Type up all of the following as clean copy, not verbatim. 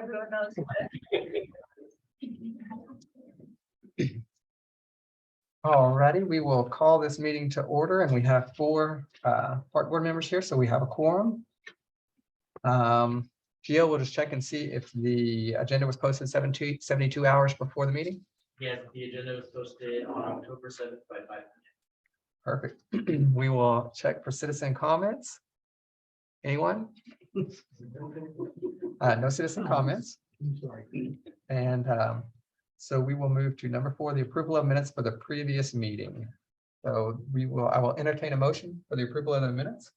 Everyone knows what. Alrighty, we will call this meeting to order, and we have four park board members here, so we have a quorum. Gio will just check and see if the agenda was posted 72 hours before the meeting. Yes, the agenda was posted on October 7th by 5 p.m. Perfect. We will check for citizen comments. Anyone? No citizen comments. I'm sorry. And so we will move to number 4, the approval of minutes for the previous meeting. So I will entertain a motion for the approval of the minutes.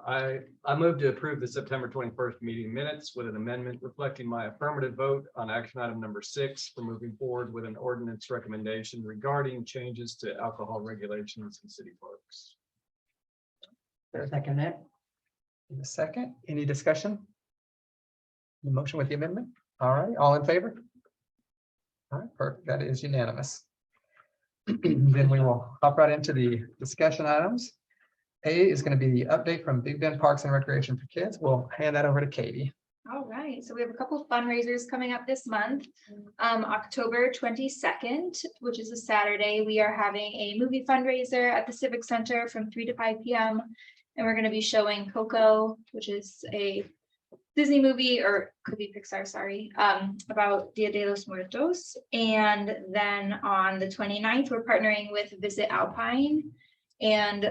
I move to approve the September 21st meeting minutes with an amendment reflecting my affirmative vote on action item number 6 for moving forward with an ordinance recommendation regarding changes to alcohol regulations in city parks. Second that. In a second, any discussion? The motion with the amendment? All right, all in favor? All right, perfect. That is unanimous. Then we will hop right into the discussion items. A is going to be the update from Big Bend Parks and Recreation for Kids. We'll hand that over to Katie. All right, so we have a couple of fundraisers coming up this month. October 22nd, which is a Saturday, we are having a movie fundraiser at the Civic Center from 3 to 5 p.m. And we're going to be showing Coco, which is a Disney movie, or could be Pixar, sorry, about Dia de los Muertos. And then on the 29th, we're partnering with Visit Alpine. And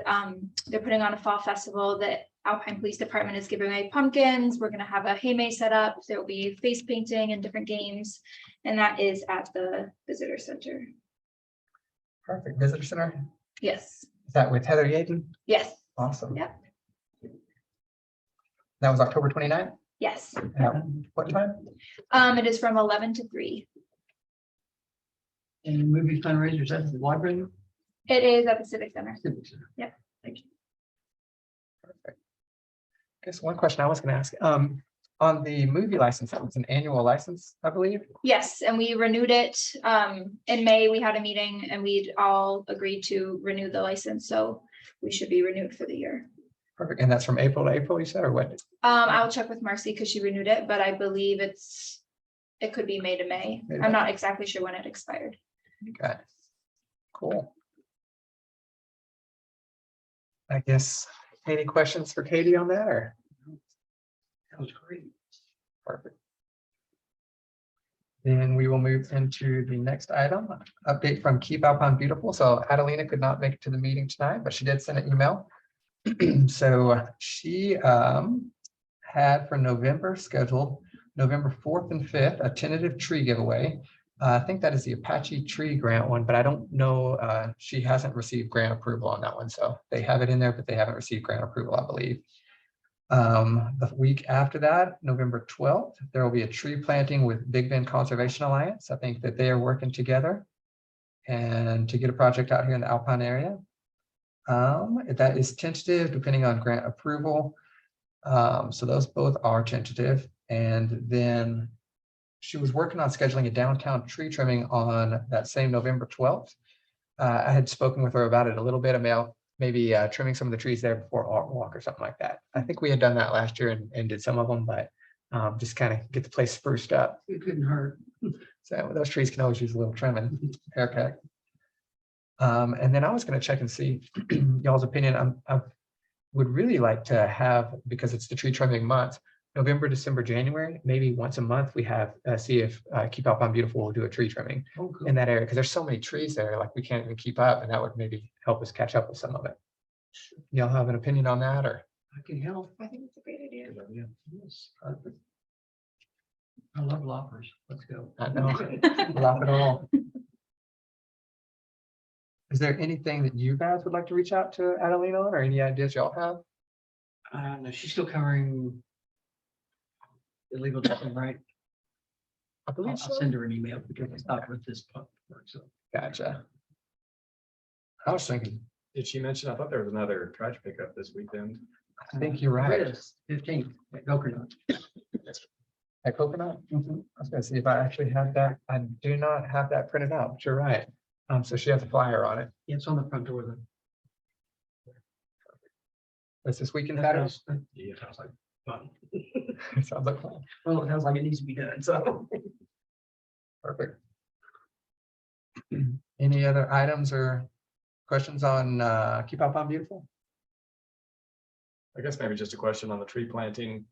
they're putting on a fall festival that Alpine Police Department is giving away pumpkins. We're going to have a hay set up. There will be face painting and different games. And that is at the Visitor Center. Perfect. Visitor Center. Yes. Is that with Heather Yaden? Yes. Awesome. Yep. That was October 29th. Yes. What time? It is from 11 to 3. And movie fundraisers at the library. It is at the Civic Center. Yep. Thank you. Perfect. I guess one question I was going to ask, on the movie license, that was an annual license, I believe. Yes, and we renewed it in May. We had a meeting and we'd all agreed to renew the license, so we should be renewed for the year. Perfect. And that's from April to April, you said, or what? I'll check with Marcy because she renewed it, but I believe it could be May to May. I'm not exactly sure when it expired. Okay. Cool. I guess, any questions for Katie on that, or? That was great. Perfect. Then we will move into the next item, update from Keep Alpine Beautiful. So Adelina could not make it to the meeting tonight, but she did send an email. So she had for November scheduled November 4th and 5th, a tentative tree giveaway. I think that is the Apache tree grant one, but I don't know. She hasn't received grant approval on that one. So they have it in there, but they haven't received grant approval, I believe. The week after that, November 12th, there will be a tree planting with Big Bend Conservation Alliance. I think that they are working together and to get a project out here in the Alpine area. That is tentative depending on grant approval. So those both are tentative. And then she was working on scheduling a downtown tree trimming on that same November 12th. I had spoken with her about it a little bit about maybe trimming some of the trees there before Art Walk or something like that. I think we had done that last year and did some of them, but just kind of get the place spruced up. It couldn't hurt. So those trees can always use a little trimming, haircut. And then I was going to check and see y'all's opinion. I would really like to have, because it's the tree trimming month, November, December, January, maybe once a month we have see if Keep Alpine Beautiful will do a tree trimming in that area, because there's so many trees there, like we can't even keep up, and that would maybe help us catch up with some of it. Y'all have an opinion on that, or? I can help. I think it's a great idea. Yes, perfect. I love loppers. Let's go. I know. Lop it all. Is there anything that you guys would like to reach out to Adelina on, or any ideas y'all have? No, she's still covering illegal dumping, right? I believe I'll so. send her an email because it's not with this pump. So Gotcha. I was thinking, Did she mention? I thought there was another trash pickup this weekend. I think you're right. It is 15th at Coconut. At Coconut? I was gonna see if I actually have that. I do not have that printed out, but you're right. So she has a flyer on it. It's on the front door. Then. Is this weekend That's Saturday? nice. Yeah, I was like, fun. Sounds like fun. Well, it sounds like it needs to be done, so. Perfect. Any other items or questions on Keep Up on Beautiful? I guess maybe just a question on the tree planting.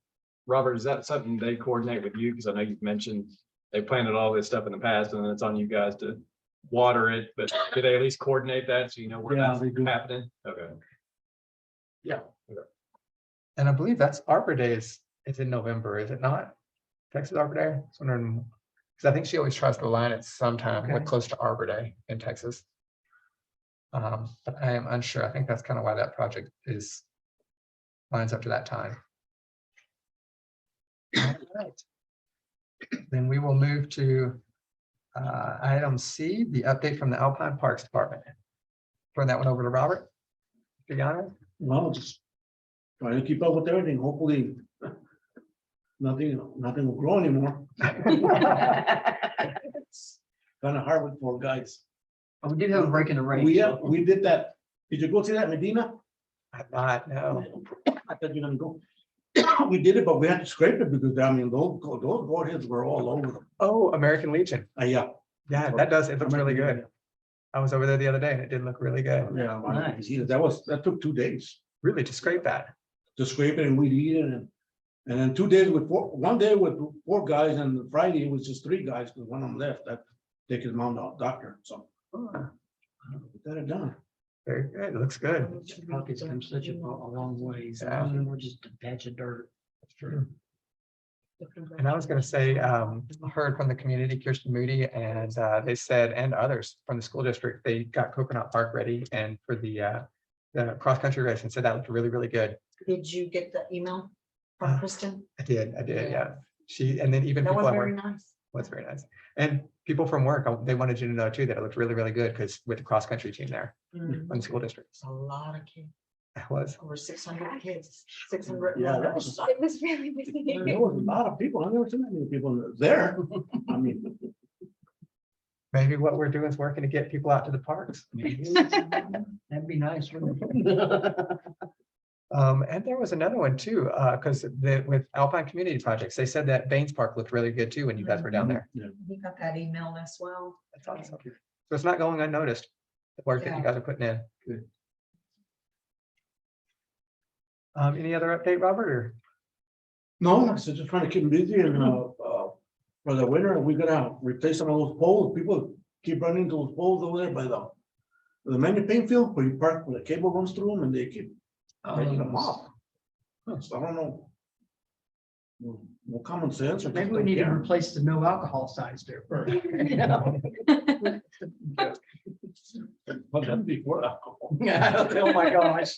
Robert, is that something they coordinate with you? Because I know you've mentioned they planted all this stuff in the past and then it's on you guys to water it, but do they at least coordinate that so you know where Yeah, that's they do. happening? Okay. And I believe that's Arbor Day is in November, is it not? Texas Arbor Day? I was wondering, because I think she always tries to align it sometime with Okay. close to Arbor Day in Texas. But I am unsure. I think that's kind of why that project is lines up to that time. All right. Then we will move to item C, the update from the Alpine Parks Department. Turn that one over to Robert. Giuliano. Well, just trying to keep up with everything. Hopefully, nothing will grow anymore. It's kind of hard with 4 guys. We did have a break in the rain. We did that. Did you go see that Medina? I'm not, no. I thought you were gonna go. We did it, but we had to scrape it because I mean, those goat heads were all over them. Oh, American Legion. Yeah. Yeah, that does. It looks really good. I was over there the other day and it did look really good. Yeah, Nice. that took 2 days Really, to scrape that. to scrape it and weed eat it and then 2 days with 4, 1 day with 4 guys and Friday it was just 3 guys because one of them left. That take his mom to a doctor. So Oh, we got it done. very good. It looks good. Pockets come such a long ways. Yeah. And we're just a patch of dirt. That's true. And I was going to say, I heard from the community, Kirsten Moody, and they said, and others from the school district, they got Coconut Park ready. And for the cross-country race, and said that looked really, really good. Did you get the email Uh, from Kristen? I did, yeah. She, and then even That people was at very work, nice. was very nice. And people from work, they wanted you to know too, that it looked really, really good because with the cross-country team there Mm, from the school district. it's a lot of kids, It was. over 600 kids, 600. Yeah, that was It was really busy. There was a lot of people. I've never seen that many people there. I mean, Maybe what we're doing is working to get people out to the parks. That'd be nice, wouldn't it? And there was another one too, because with Alpine Community Projects, they said that Baines Park looked really good too when you guys were down there. He got that email as well. That's awesome. So it's not going unnoticed, the work that you guys are putting in. Good. Any other update, Robert, or? no, so just trying to keep them busy and for the winter, we're gonna replace some of those poles. People keep running into those poles over there by the menu paint field where you park, where the cable runs through them and they keep taking them off. So I don't know. No common sense or. Maybe we need to replace the no alcohol signs there first. But that'd be for alcohol. Oh, my gosh.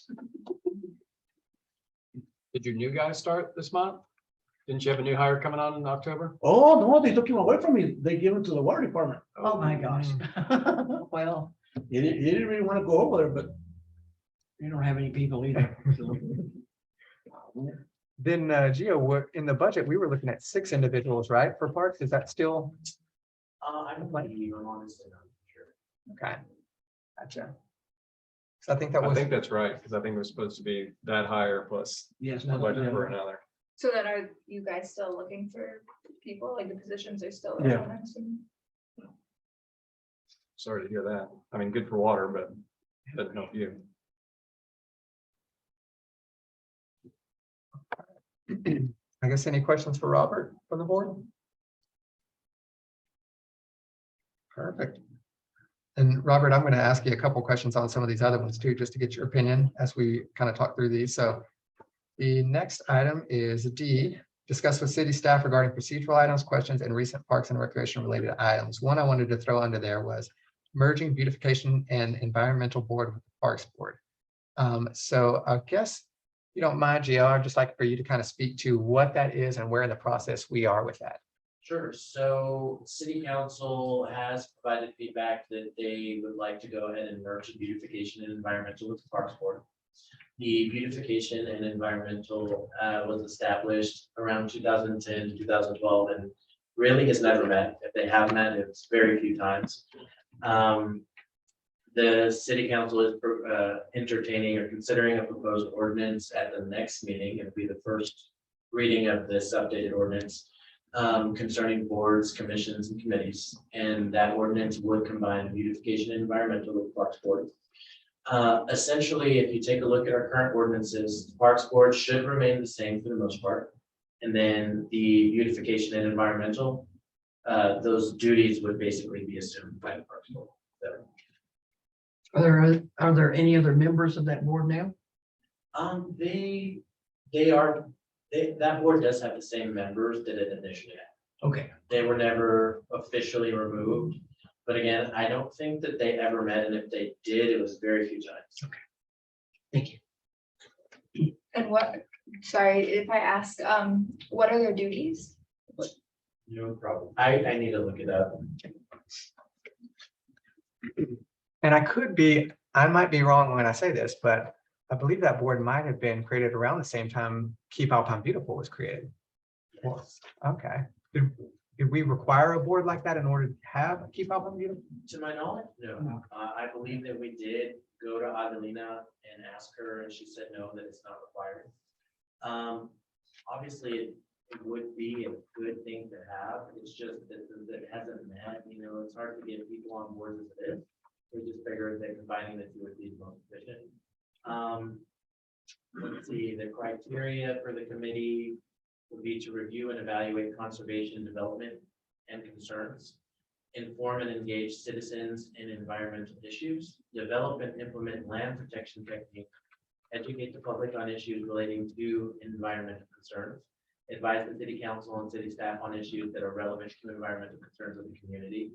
Did your new guys start this month? Didn't you have a new hire coming on in October? Oh, no, they took him away from me. They gave him to the water department. Oh, my gosh. Well, He didn't really want to go over there, but you don't have any people either. So. Then Gio, in the budget, we were looking at 6 individuals, right, for parks? Is that still? I don't like you, I'm honestly not sure. Okay. Gotcha. So I think that I was, think that's right, because I think it was supposed to be that higher plus Yes. a budget for another. So then are you guys still looking for people? Like the positions are still? Yeah. open? Sorry to hear that. I mean, good for water, but doesn't help you. I guess, any questions for Robert from the board? Perfect. And Robert, I'm going to ask you a couple questions on some of these other ones too, just to get your opinion as we kind of talk through these. So the next item is D, discuss with city staff regarding procedural items, questions, and recent parks and recreation related items. One I wanted to throw under there was merging beautification and environmental board with the parks board. So I guess you don't mind, Gio, I'd just like for you to kind of speak to what that is and where in the process we are with that. Sure, so city council has provided feedback that they would like to go ahead and merge the beautification and environmental with the Parks Board. The beautification and environmental was established around 2010 to 2012 and really has never met. If they have met, it's very few times. The city council is entertaining or considering a proposed ordinance at the next meeting. It'll be the first reading of this updated ordinance concerning boards, commissions, and committees. And that ordinance would combine beautification and environmental with Parks Board. Essentially, if you take a look at our current ordinances, the Parks Board should remain the same for the most part. And then the beautification and environmental, those duties would basically be assumed by the Parks Board. So, Are there any other members of that board now? That board does have the same members that it initially had. Okay, They were never officially removed. But again, I don't think that they ever met, and if they did, it was very few times. thank you. And what, sorry, if I ask, what are their duties? No problem. I need to look it up. And I might be wrong when I say this, but I believe that board might have been created around the same time Keep Alpine Beautiful was created. Yes. Okay. Did we require a board like that in order to have Keep Alpine Beautiful? To my knowledge, no. I believe that we did go to Adelina and ask her, and she said no, that it's not required. Obviously, it would be a good thing to have. It's just that it hasn't met, it's hard to get people on board as it is. We just figured that combining the two would be most efficient. Let's see, the criteria for the committee would be to review and evaluate conservation, development, and concerns, inform and engage citizens in environmental issues, develop and implement land protection techniques, educate the public on issues relating to environmental concerns, advise the city council and city staff on issues that are relevant to environmental concerns of the community,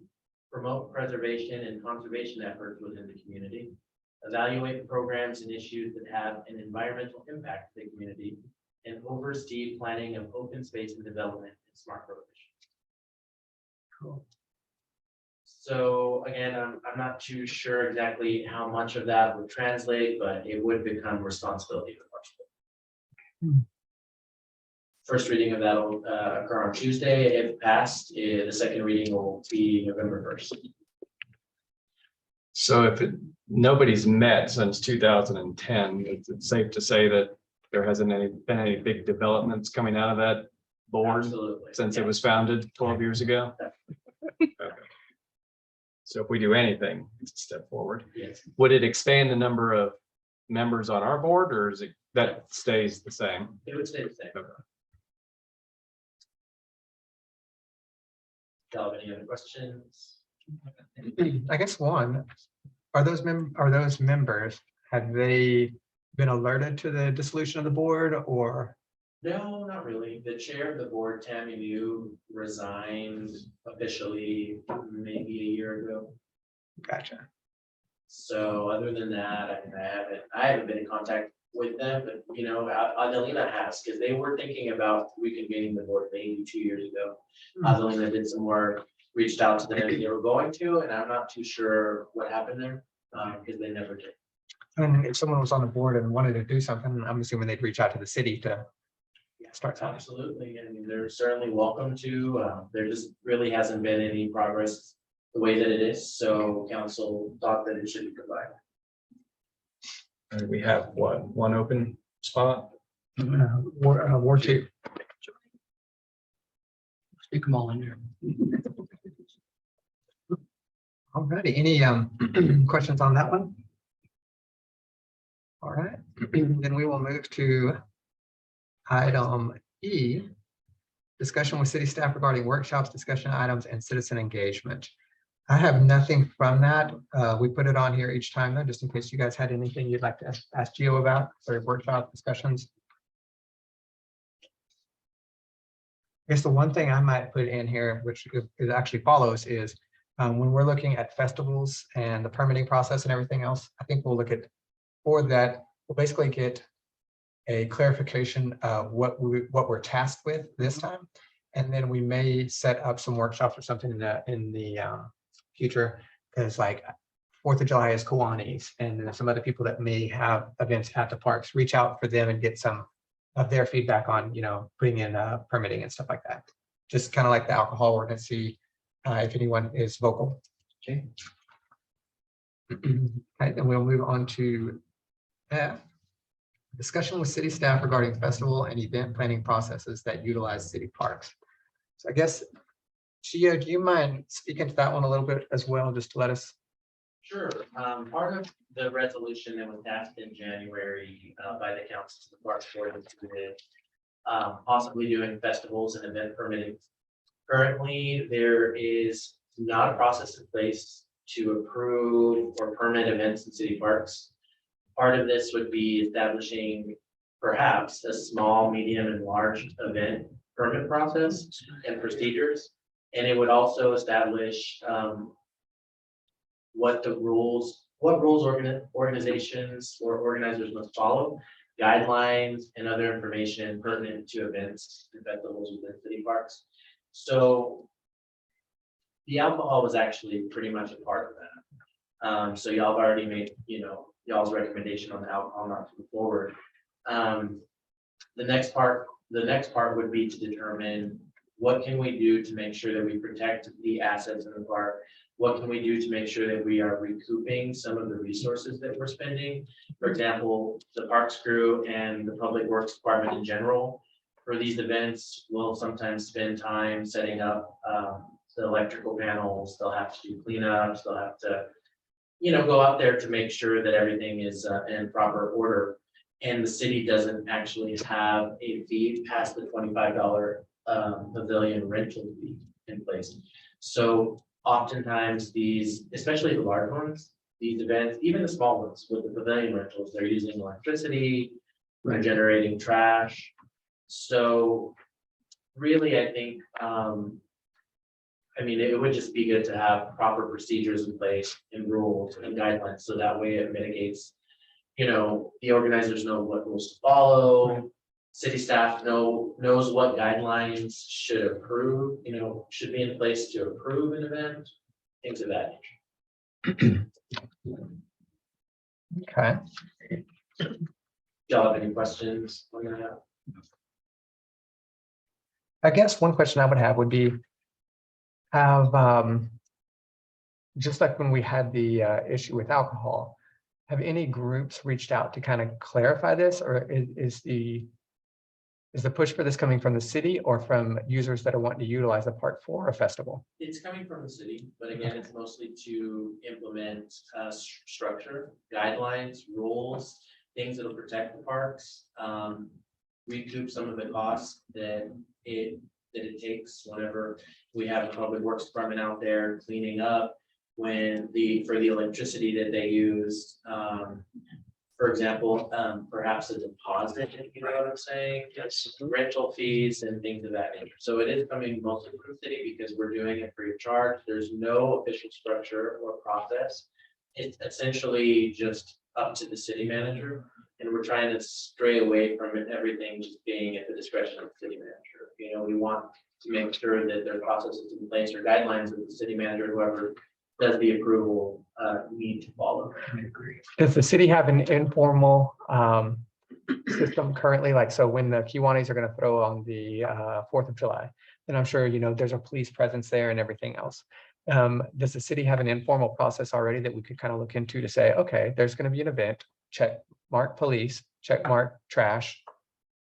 promote preservation and conservation efforts within the community, evaluate programs and issues that have an environmental impact to the community, and oversee planning of open space and development in smart prohibition. Cool. So again, I'm not too sure exactly how much of that would translate, but it would become responsibility of the Parks Board. First reading of that will occur on Tuesday. If passed, the second reading will be November 1st. So if nobody's met since 2010, it's safe to say that there hasn't been any big developments coming out of that board Absolutely. since it Yeah. was founded 12 years ago. Okay. So if we do anything, it's a step forward. Yes. Would it expand the number of members on our board, or is it that stays the same? It would stay the same. Okay. Do you have any other questions? I guess one, are those members, have they been alerted to the dissolution of the board or? No, not really. The chair of the board, Tammy Liu, resigned officially maybe a year ago. Gotcha. So other than that, I haven't been in contact with them, but Adelina has, because they were thinking about reconvening the board maybe 2 years ago. Adelina did some work, reached out to them, they were going to, and I'm not too sure what happened there, because they never did. And if someone was on the board and wanted to do something, I'm assuming they'd reach out to the city to start something. Absolutely, I mean, they're certainly welcome to, there just really hasn't been any progress the way that it is, so council thought that it should be combined. And we have one open spot? War two. Stick them all in there. Alrighty, any questions on that one? All right, then we will move to item E, discussion with city staff regarding workshops, discussion items, and citizen engagement. I have nothing from that. We put it on here each time though, just in case you guys had anything you'd like to ask Gio about for workshop discussions. I guess the one thing I might put in here, which it actually follows, is when we're looking at festivals and the permitting process and everything else, I think we'll look at, for that, we'll basically get a clarification of what we're tasked with this time. And then we may set up some workshops or something in the future, because like 4th of July is Kiwanis, and there's some other people that may have events at the parks, reach out for them and get some of their feedback on, putting in permitting and stuff like that. Just kind of like the alcohol ordinance, see if anyone is vocal. Okay. Okay, then we'll move on to F, Discussion with city staff regarding festival and event planning processes that utilize city parks. So I guess, Chia, do you mind speaking to that one a little bit as well, just to let us? Sure. Part of the resolution that was passed in January by the council to the Parks Board was with possibly doing festivals and event permitting. Currently, there is not a process in place to approve or permit events in city parks. Part of this would be establishing perhaps a small, medium, and large event permit process and procedures. And it would also establish what organizations or organizers must follow, guidelines and other information pertinent to events and festivals within city parks. So the alcohol was actually pretty much a part of that. So y'all have already made, y'all's recommendation on the alcohol not to move forward. The next part would be to determine what can we do to make sure that we protect the assets in the park. What can we do to make sure that we are recouping some of the resources that we're spending? For example, the parks crew and the public works department in general, for these events, will sometimes spend time setting up the electrical panels. They'll have to do cleanups. They'll have to, go out there to make sure that everything is in proper order. And the city doesn't actually have a fee past the $25 pavilion rental fee in place. So oftentimes these, especially the large ones, these events, even the small ones with the pavilion rentals, they're using electricity, they're generating trash. So really, I think, it would just be good to have proper procedures in place and rules and guidelines, so that way it mitigates, the organizers know what rules to follow. City staff knows what guidelines should approve, should be in place to approve an event, things of that nature. Okay. Y'all have any questions on that? I guess one question I would have would be, just like when we had the issue with alcohol, have any groups reached out to kind of clarify this, or is the push for this coming from the city or from users that are wanting to utilize the park for a festival? It's coming from the city, but again, it's mostly to implement structure, guidelines, rules, things that'll protect the parks, recoup some of the costs that it takes whenever we have a public works department out there cleaning up for the electricity that they use. For example, perhaps a deposit, if you know what I'm saying, rental fees and things of that nature. So it is coming mostly from the city because we're doing it free of charge. There's no official structure or process. It's essentially just up to the city manager. And we're trying to stray away from everything just being at the discretion of the city manager. We want to make sure that there are processes in place or guidelines that the city manager, whoever does the approval, need to follow. I agree. Does the city have an informal system currently? Like, so when the Kiwanis are going to throw on the 4th of July, then I'm sure, there's a police presence there and everything else. Does the city have an informal process already that we could kind of look into to say, okay, there's going to be an event, check mark police, check mark trash?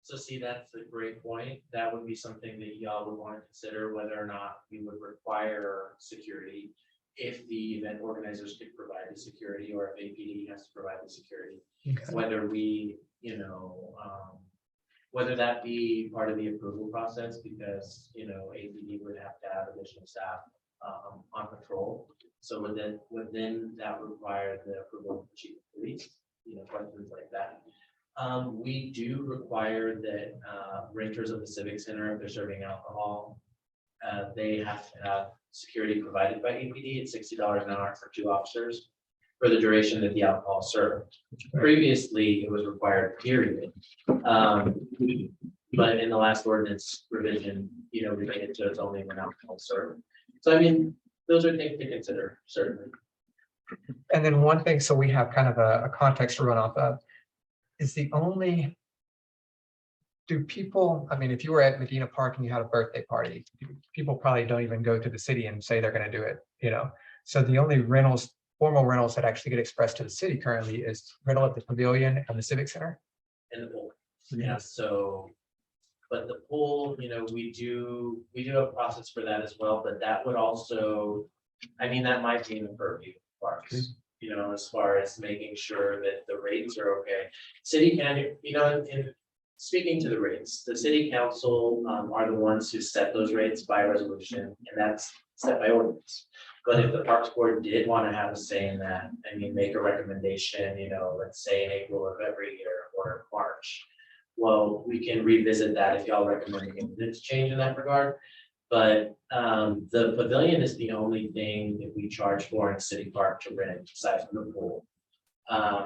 So see, that's a great point. That would be something that y'all would want to consider, whether or not we would require security. If the event organizers could provide the security, or if APD has to provide the security, Okay. whether we, whether that be part of the approval process, because, APD would have to have additional staff on patrol. So within that would require the approval of the chief of police, questions like that. We do require that renters of the Civic Center, if they're serving alcohol, they have to have security provided by APD at $60 an hour for 2 officers for the duration that the alcohol served. Previously, it was required, period. But in the last ordinance revision, we made it so it's only when alcohol served. So those are things to consider, certainly. And then one thing, so we have kind of a context to run off of, is do people, if you were at Medina Park and you had a birthday party, people probably don't even go to the city and say they're going to do it, So the only formal rentals that actually get expressed to the city currently is rental at the pavilion and the Civic Center. And the pool. Yeah, so, but the pool, we do have a process for that as well, but that would also, that might be in the purview of parks. As far as making sure that the rates are okay. City can, in speaking to the rates, the city council are the ones who set those rates by resolution, and that's set by ordinance. But if the Parks Board did want to have a say in that, make a recommendation, let's say in April of every year or March. Well, we can revisit that if y'all recommend a change in that regard. But the pavilion is the only thing that we charge for in City Park to rent aside from the pool.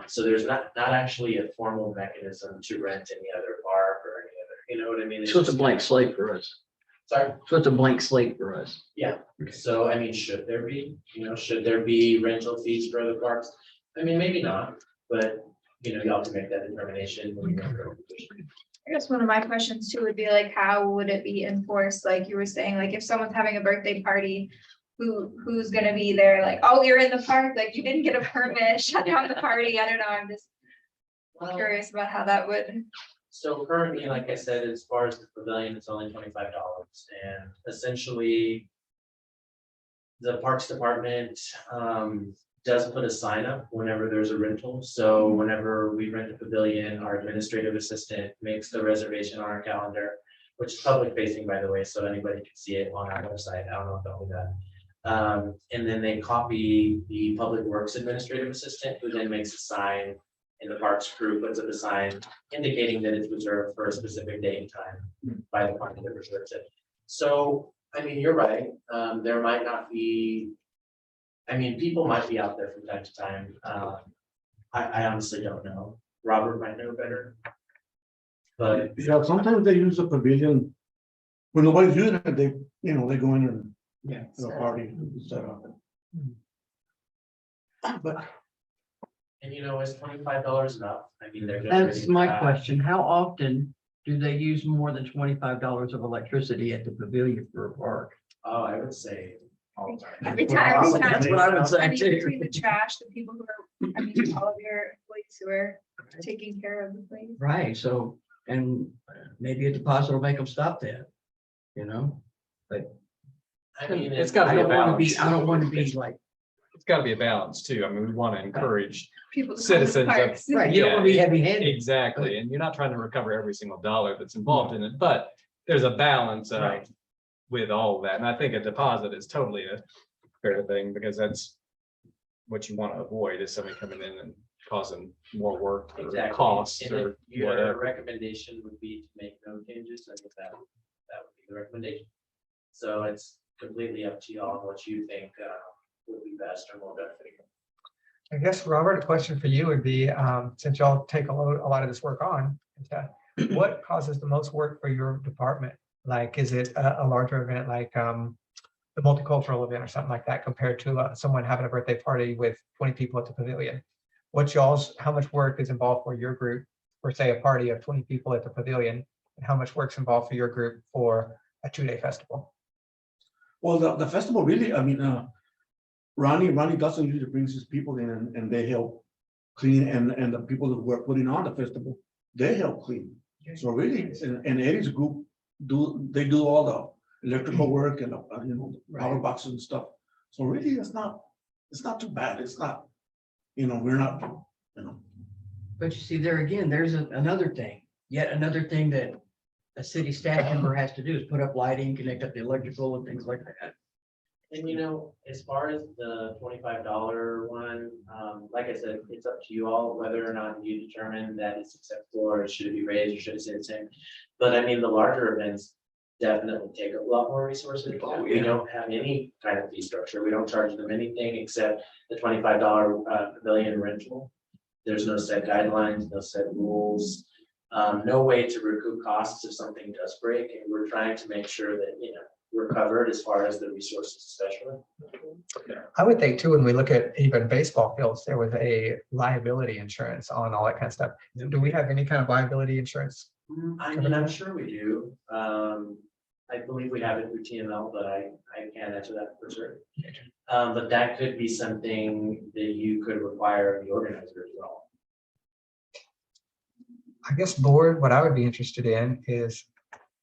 So there's not actually a formal mechanism to rent any other park or any other, you know what I mean? So it's a just blank slate for us. Sorry. So it's a blank slate for us. Yeah, so should there be, should there be rental fees for other parks? Maybe not, but y'all can make that determination. When you make your own decision. I guess one of my questions too would be like, how would it be enforced? Like you were saying, like if someone's having a birthday party, who's gonna be there? Like, oh, you're in the park, like you didn't get a permit, shut down the party. I don't know. I'm just curious about how that would. So currently, like I said, as far as the pavilion, it's only $25, and essentially the Parks Department does put a sign up whenever there's a rental. So whenever we rent a pavilion, our administrative assistant makes the reservation on our calendar, which is public facing, by the way, so anybody can see it on our website. I don't know if they'll do that. And then they copy the Public Works administrative assistant, who then makes a sign, and the parks crew puts up a sign indicating that it's reserved for a specific date and time by the party that reserves it. So, you're right. There might not be, people might be out there from time to time. I honestly don't know. Robert might know better. But Yeah, sometimes they use the pavilion. When nobody's using it, they go in and Yeah. have a party set up. But and is $25 enough? They're just. That's raising my tax. question. How often do they use more than $25 of electricity at the pavilion for a park? Oh, I would say all the time. Every That's what time. That's what I would say too. Between the trash, the people who are, all of your employees who are taking care of the place. Right, so, and maybe a deposit will make them stop that, But It's gotta I be a don't want to balance. be, I don't want to be like, It's gotta be a balance too. We want to encourage. People. to come to the Citizens of- parks. right, you don't want to be heavy handed. Exactly, and you're not trying to recover every single dollar that's involved in it, but there's a balance Right. with all of that, and I think a deposit is totally a fair thing, because that's what you want to avoid, is somebody coming in and causing more work or Exactly. costs And or if your whatever. recommendation would be to make no changes, I think that would be the recommendation. So it's completely up to y'all on what you think would be best or more beneficial. I guess, Robert, a question for you would be, since y'all take a lot of this work on, what causes the most work for your department? Like, is it a larger event like the multicultural event or something like that, compared to someone having a birthday party with 20 people at the pavilion? How much work is involved for your group for, say, a party of 20 people at the pavilion? And how much work's involved for your group for a 2-day festival? well, the festival really, Ronnie Dawson usually brings his people in and they help clean, and the people who are putting on the festival, they help clean. So really, and Eddie's group they do all the electrical work and power boxes and stuff. So really, it's not too bad. It's not, we're not, But you see, there again, there's another thing, yet another thing that a city staff member has to do is put up lighting, connect up the electrical and things like that. And as far as the $25 one, like I said, it's up to you all whether or not you determine that it's acceptable, or should it be raised, or should it stay the same. But the larger events definitely take a lot more resources. Oh, We yeah. don't have any kind of fee structure. We don't charge them anything except the $25 pavilion rental. There's no set guidelines, no set rules, no way to recoup costs if something does break. And we're trying to make sure that, we're covered as far as the resources, especially. I would think too, when we look at even baseball fields, there was a liability insurance on all that kind of stuff. Do we have any kind of liability insurance? I'm sure we do. I believe we have it through TML, but I can't answer that for sure. But that could be something that you could require of the organizer as well. I guess board, what I would be interested in is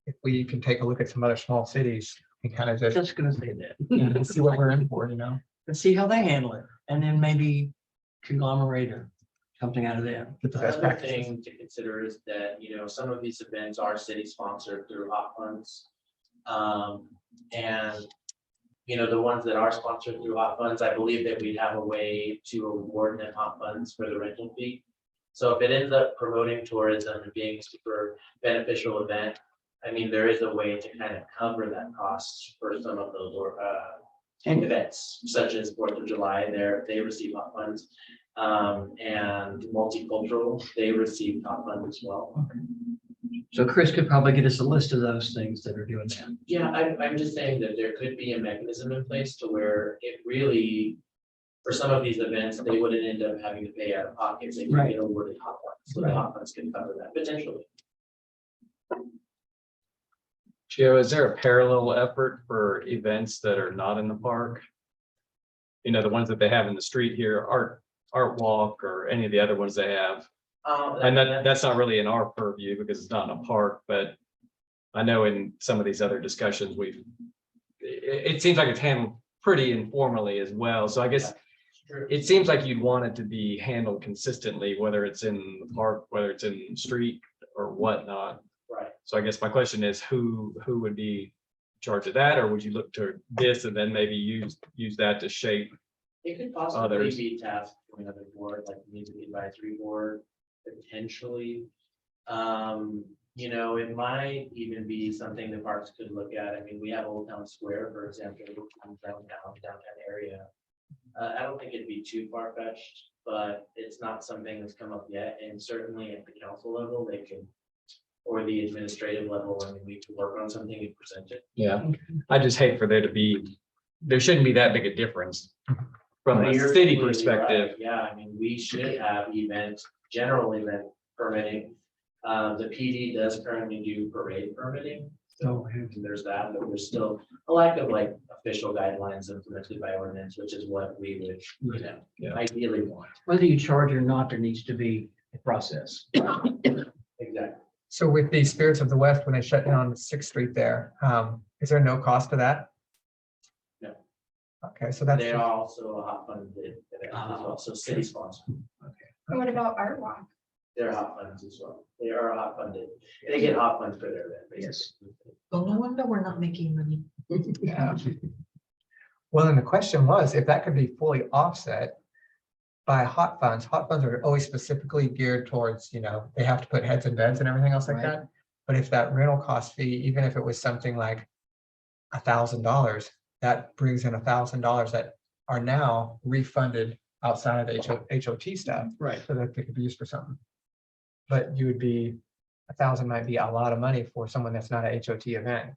if we can take a look at some other small cities and kind of just Just gonna say that. see what we're in for, you know? And see how they handle it, and then maybe conglomerate or something out of that. Get the best Another practices. thing to consider is that, some of these events are city sponsored through hot funds. And, the ones that are sponsored through hot funds, I believe that we'd have a way to award them hot funds for the rental fee. So if it ends up promoting tourism and being a super beneficial event, I mean, there is a way to kind of cover that cost for some of those events, such as 4th of July, they receive hot funds. And multicultural, they receive hot funds as well. So Chris could probably get us a list of those things that are doing that. Yeah, I'm just saying that there could be a mechanism in place to where it really, for some of these events, they wouldn't end up having to pay out of pocket. They could Right. get awarded hot funds, so the Right. hot funds can cover that potentially. Gio, is there a parallel effort for events that are not in the park? The ones that they have in the street here, art walk, or any of the other ones they have. And that's not really in our purview because it's not in a park, but I know in some of these other discussions, it seems like it's handled pretty informally as well. So I guess it seems like you'd want it to be handled consistently, whether it's in the park, whether it's in the street or whatnot. Right. So I guess my question is who would be in charge of that, or would you look to this and then maybe use that to shape? It could possibly Others. be tasked to another board, like maybe the advisory board, potentially. It might even be something the parks could look at. I mean, we have Old Town Square, for example, downtown area. I don't think it'd be too far fetched, but it's not something that's come up yet. And certainly at the council level, they can, or the administrative level, I mean, we could work on something and present it. Yeah, I just hate for there shouldn't be that big a difference from But a you're city completely perspective. right. Yeah, I mean, we should have general event permitting. The PD does currently do parade permitting. So there's that, but there's still a lack of official guidelines implemented by ordinance, which is what we would, Yeah. ideally want. Whether you charge or not, there needs to be a process. Exactly. So with the Spirits of the West, when they shut down 6th Street there, is there no cost to that? No. Okay, so that's, They are also a hot funded event as well, so city sponsored. And what about Art Walk? They're hot funds as well. They are hot funded. They get hot funds for their event. basically. Well, no wonder we're not making money. yeah. Well, and the question was, if that could be fully offset by hot funds are always specifically geared towards, they have to put heads in beds and everything else like Right. that. But if that rental cost fee, even if it was something like $1,000, that brings in $1,000 that are now refunded outside of the HOT stuff, Right. so that they could be used for something. But you would be, 1,000 might be a lot of money for someone that's not a HOT event.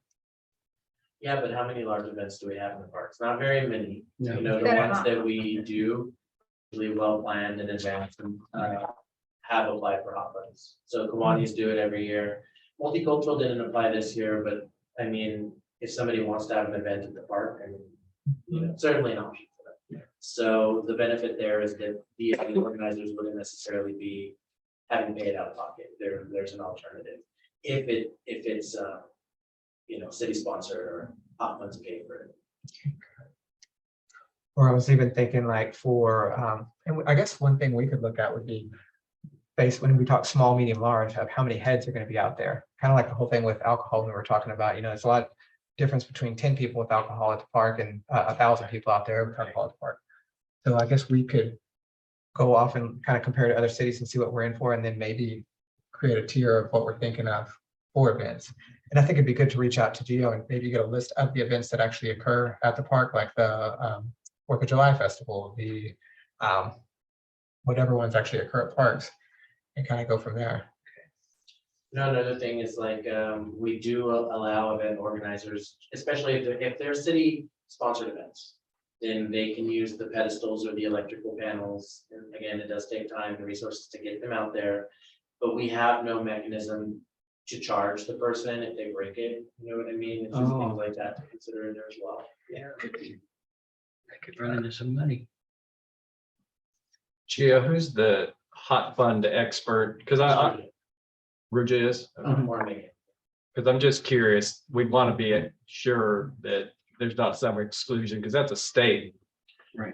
Yeah, but how many large events do we have in the parks? Not very many. No. The They're ones not. that we do, really well planned in advance and have applied for hot funds. So Kiwanis do it every year. Multicultural didn't apply this year, but I mean, if somebody wants to have an event at the park, I mean, certainly an option for them. So the benefit there is that the organizers wouldn't necessarily be having paid out of pocket. There's an alternative. If it's city sponsored or hot funds paid for it. Or I was even thinking for, and I guess one thing we could look at would be based when we talk small, medium, large, of how many heads are going to be out there. Kind of like the whole thing with alcohol when we were talking about, there's a lot of difference between 10 people with alcohol at the park and 1,000 people out there with alcohol at the park. So I guess we could go off and kind of compare to other cities and see what we're in for, and then maybe create a tier of what we're thinking of for events. And I think it'd be good to reach out to Gio and maybe get a list of the events that actually occur at the park, like the 4th of July Festival, the whatever ones actually occur at parks, and kind of go from there. Another thing is we do allow event organizers, especially if they're city sponsored events, then they can use the pedestals or the electrical panels. And again, it does take time and resources to get them out there, but we have no mechanism to charge the person if they break it. You know what I mean? It's just things like that to consider in there as well. Yeah. I could run into some money. Gio, who's the hot fund expert? Because Rouge is? Want to make it. Because I'm just curious, we'd want to be sure that there's not some exclusion, because that's a state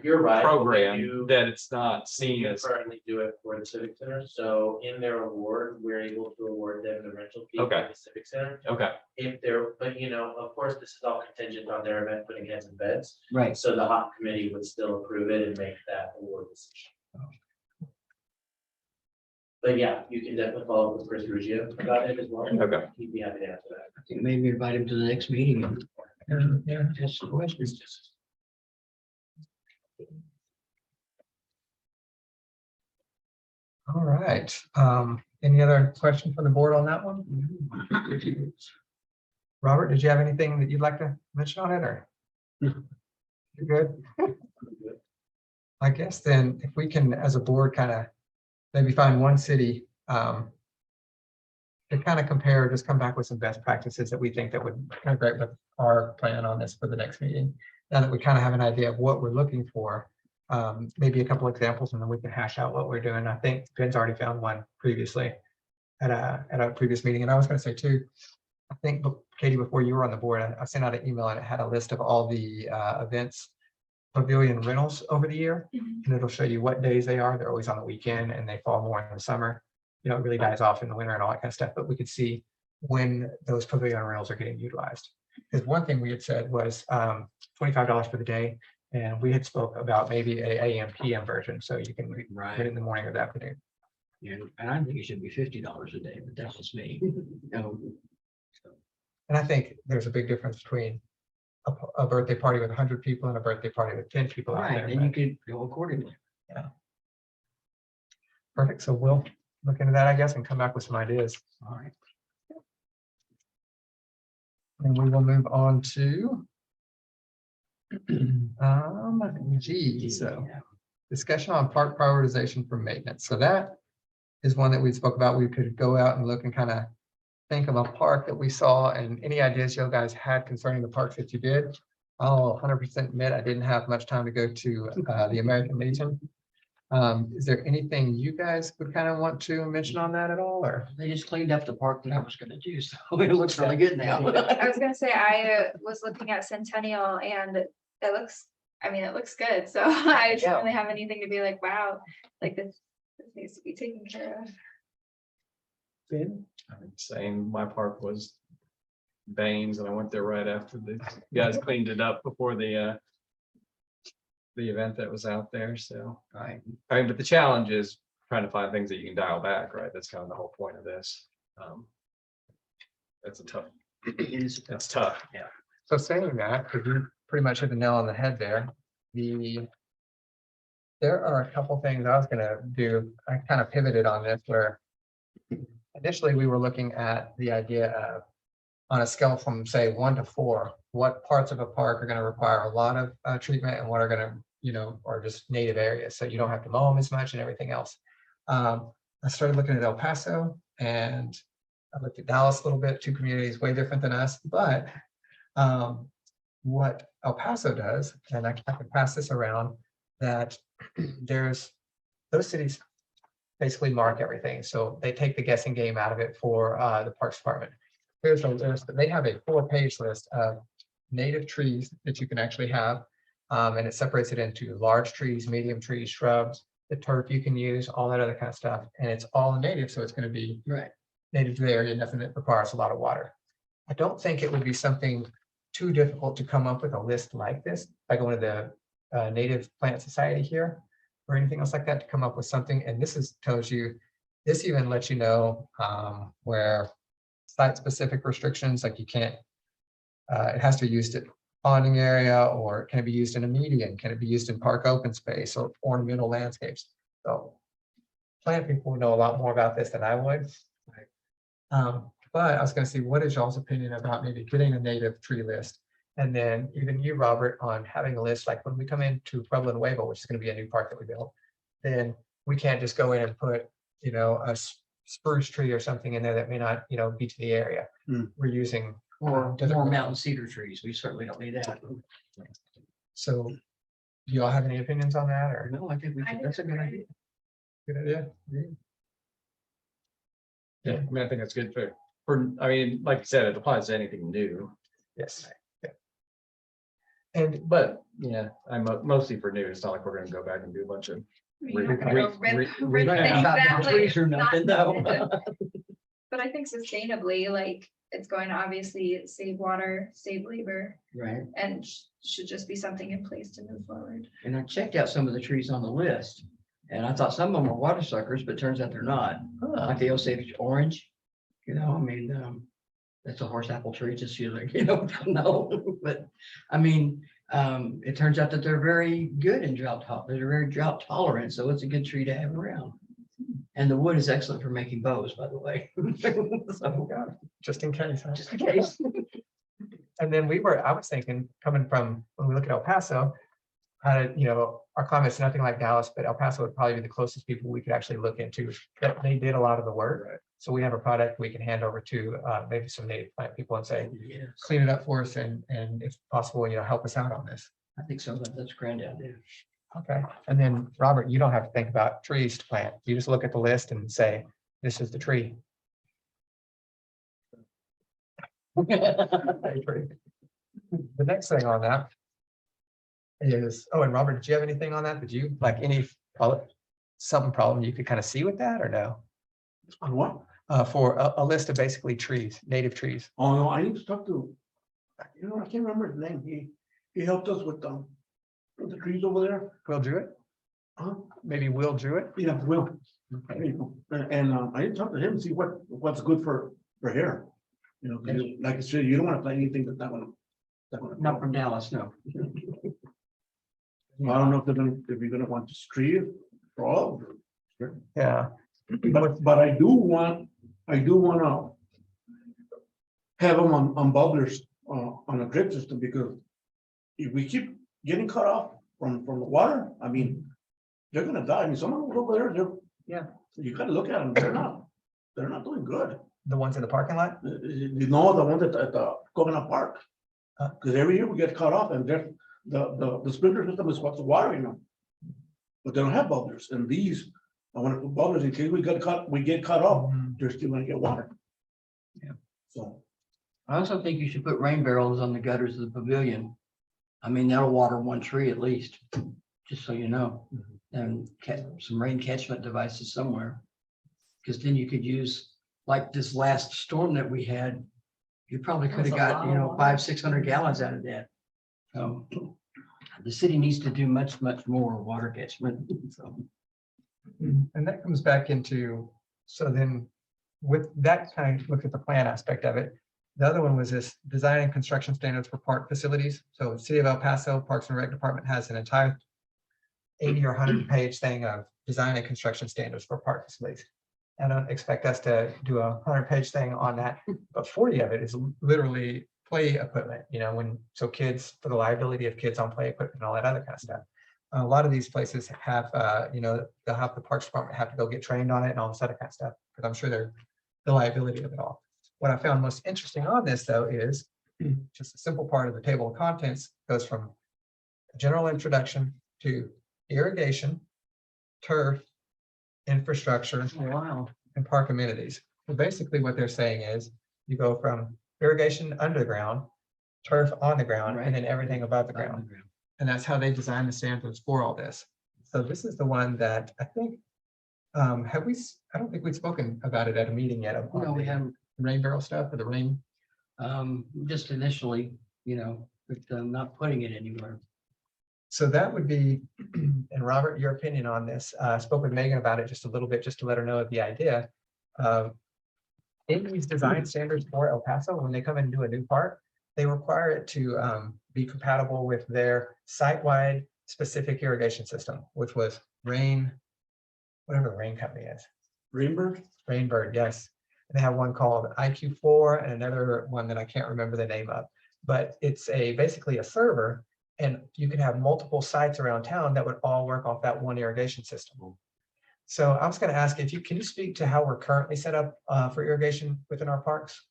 You're right. program that it's not We seen do as, currently do it for the Civic Center, so in their award, we're able to award them the rental fee for Okay. the Civic Center. okay, If they're, but of course, this is all contingent on their event putting heads in beds. Right. So the HOP committee would still approve it and make that award decision. But yeah, you can definitely follow up with Chris Ruggia about it as well. Okay. He'd be happy to answer that. I think maybe invite him to the next meeting and Yeah. ask some questions. All right. Any other question from the board on that one? Robert, did you have anything that you'd like to mention on it, or? You're good? I guess then if we can, as a board, kind of maybe find one city to kind of compare, just come back with some best practices that we think that would integrate with our plan on this for the next meeting. Now that we kind of have an idea of what we're looking for, maybe a couple examples, and then we can hash out what we're doing. I think Ben's already found one previously at a previous meeting. And I was going to say too, I think, Katie, before you were on the board, I sent out an email and it had a list of all the events, pavilion rentals over the year. And it'll show you what days they are. They're always on the weekend and they fall more in the summer. It really dies off in the winter and all that kind of stuff, but we could see when those pavilion rentals are getting utilized. Because one thing we had said was $25 for the day. And we had spoke about maybe a AM PM version, so you can get it in the morning or the afternoon. Yeah, and I think it should be $50 a day, but that's just me. And I think there's a big difference between a birthday party with 100 people and a birthday party with 10 people out Right, there. and you could go accordingly. Perfect. So we'll look into that, I guess, and come back with some ideas. All right. And we will move on to G. So discussion on park prioritization for maintenance. So that is one that we spoke about. We could go out and look and kind of think of a park that we saw and any ideas you guys had concerning the parks that you did. I'll 100% admit I didn't have much time to go to the American Legion. Is there anything you guys would kind of want to mention on that at all, or? They just cleaned up the park that I was gonna do, so it looks really good now. I was gonna say, I was looking at Centennial and it looks, it looks good. So I just Yeah. don't really have anything to be like, wow, like this needs to be taken care of. Ben? I'm saying my park was Baines, and I went there right after the guys cleaned it up before the event that was out there. So, Right. but the challenge is trying to find things that you can dial back, right? That's kind of the whole point of this. That's a tough. It's tough. Yeah. So saying that, because you pretty much hit the nail on the head there. There are a couple things I was gonna do. I kind of pivoted on this where initially we were looking at the idea of on a scale from say 1 to 4, what parts of a park are going to require a lot of treatment and what are going to, are just native areas. So you don't have to mow them as much and everything else. I started looking at El Paso and I looked at Dallas a little bit, 2 communities way different than us, but what El Paso does, and I can pass this around, that there's those cities basically mark everything. So they take the guessing game out of it for the Parks Department. Here's a list. They have a 4-page list of native trees that you can actually have. And it separates it into large trees, medium trees, shrubs, the turf you can use, all that other kind of stuff. And it's all native. So it's going to be Right. native to the area, nothing that requires a lot of water. I don't think it would be something too difficult to come up with a list like this by going to the Native Plant Society here or anything else like that to come up with something. And this tells you, this even lets you know where site-specific restrictions, like you can't, it has to be used at ponding area, or can it be used in a median? Can it be used in park open space or ornamental landscapes? So plant people know a lot more about this than I would. But I was going to see, what is y'all's opinion about maybe getting a native tree list? And then even you, Robert, on having a list, like when we come into Pueblo Nuevo, which is going to be a new park that we built, then we can't just go in and put, a spruce tree or something in there that may not, be to the area. We're using Or different more ones. mountain cedar trees. We certainly don't need that. So do y'all have any opinions on that, or No, I think that's a good idea. good idea? Yeah, I mean, I think that's good I mean, like you said, it applies to anything new, Yes. but yeah, I'm mostly for new. It's not like we're gonna go back and do a bunch of. You're Re- not gonna go re- rip re- things rehab. Chop down out, like, trees or not nothing, no. needed. But I think sustainably, like, it's going to obviously save water, save labor, Right. and should just be something in place to move forward. And I checked out some of the trees on the list, and I thought some of them were water suckers, but turns out they're not. Like the Osage orange, you know, I mean, that's a horse apple tree, just you like, don't know, but I mean, it turns out that they're very good in they're very drought tolerant, so it's a good tree to have around. And the wood is excellent for making bows, by the way. So, Just in case. huh? just in case. And then I was thinking, coming from, when we look at El Paso, our climate's nothing like Dallas, but El Paso would probably be the closest people we could actually look into. That they did a lot of the work. So we have a product we can hand over to maybe some native plant people and say, Yes, clean it up for us and if possible, help us out on this. I think so. That's a grand idea. Okay. And then Robert, you don't have to think about trees to plant. You just look at the list and say, this is the tree. I agree. The next thing on that is, and Robert, did you have anything on that? Did you like any problem you could kind of see with that or no? On what? For a list of basically trees, native trees. Oh, no, I need to talk to, I can't remember his name. He helped us with the trees over there. Will Jewett? Huh? Maybe Will Jewett? Yeah, Will. There you go. And I need to talk to him, see what's good for hair. 'Cause like I said, you don't want to plant anything that's not gonna. Not from Dallas, no. I don't know if you're gonna want to tree it, frog. Yeah. But I do want to have them on bubblers on a drip system, because if we keep getting cut off from the water, I mean, they're gonna die. I mean, some of them over there, you gotta look at them. They're not doing good. The ones in the parking lot? You know, the ones at the Coconut Park. Because every year we get cut off, and the sprinkler system is what's watering them. But they don't have bubblers, and these, I want to put bubblers in case we get cut off, they're still gonna get water. Yeah. So, I also think you should put rain barrels on the gutters of the pavilion. I mean, that'll water one tree at least, just so you know, and some rain catchment devices somewhere. Because then you could use, like this last storm that we had, you probably could have got, 500-600 gallons out of that. The city needs to do much more water catchment. So. And that comes back into, so then with that kind of look at the plan aspect of it. The other one was this design and construction standards for park facilities. So City of El Paso Parks and Rec Department has an entire 80 or 100-page thing of design and construction standards for park facilities. I don't expect us to do a 100-page thing on that, but 40 of it is literally play equipment, so kids, for the liability of kids on play equipment and all that other kind of stuff. A lot of these places have, they'll have the Parks Department have to go get trained on it and all this other kind of stuff, because I'm sure they're the liability of it all. What I found most interesting on this, though, is just a simple part of the table of contents goes from a general introduction to irrigation, turf, infrastructure, Wow. and park amenities. So basically what they're saying is you go from irrigation underground, turf on the ground, and then everything above the ground. And that's how they design the standards for all this. So this is the one that I think, I don't think we've spoken about it at a meeting yet. No, we haven't. Rain barrel stuff or the rain. Just initially, but not putting it anywhere. So that would be, and Robert, your opinion on this, I spoke with Megan about it just a little bit, just to let her know of the idea. In these design standards for El Paso, when they come in and do a new park, they require it to be compatible with their site-wide specific irrigation system, which was whatever the rain company is. Rainbird? Rainbird, yes. And they have one called IQ4 and another one that I can't remember the name of, but it's basically a server, and you can have multiple sites around town that would all work off that one irrigation system. So I was going to ask can you speak to how we're currently set up for irrigation within our parks?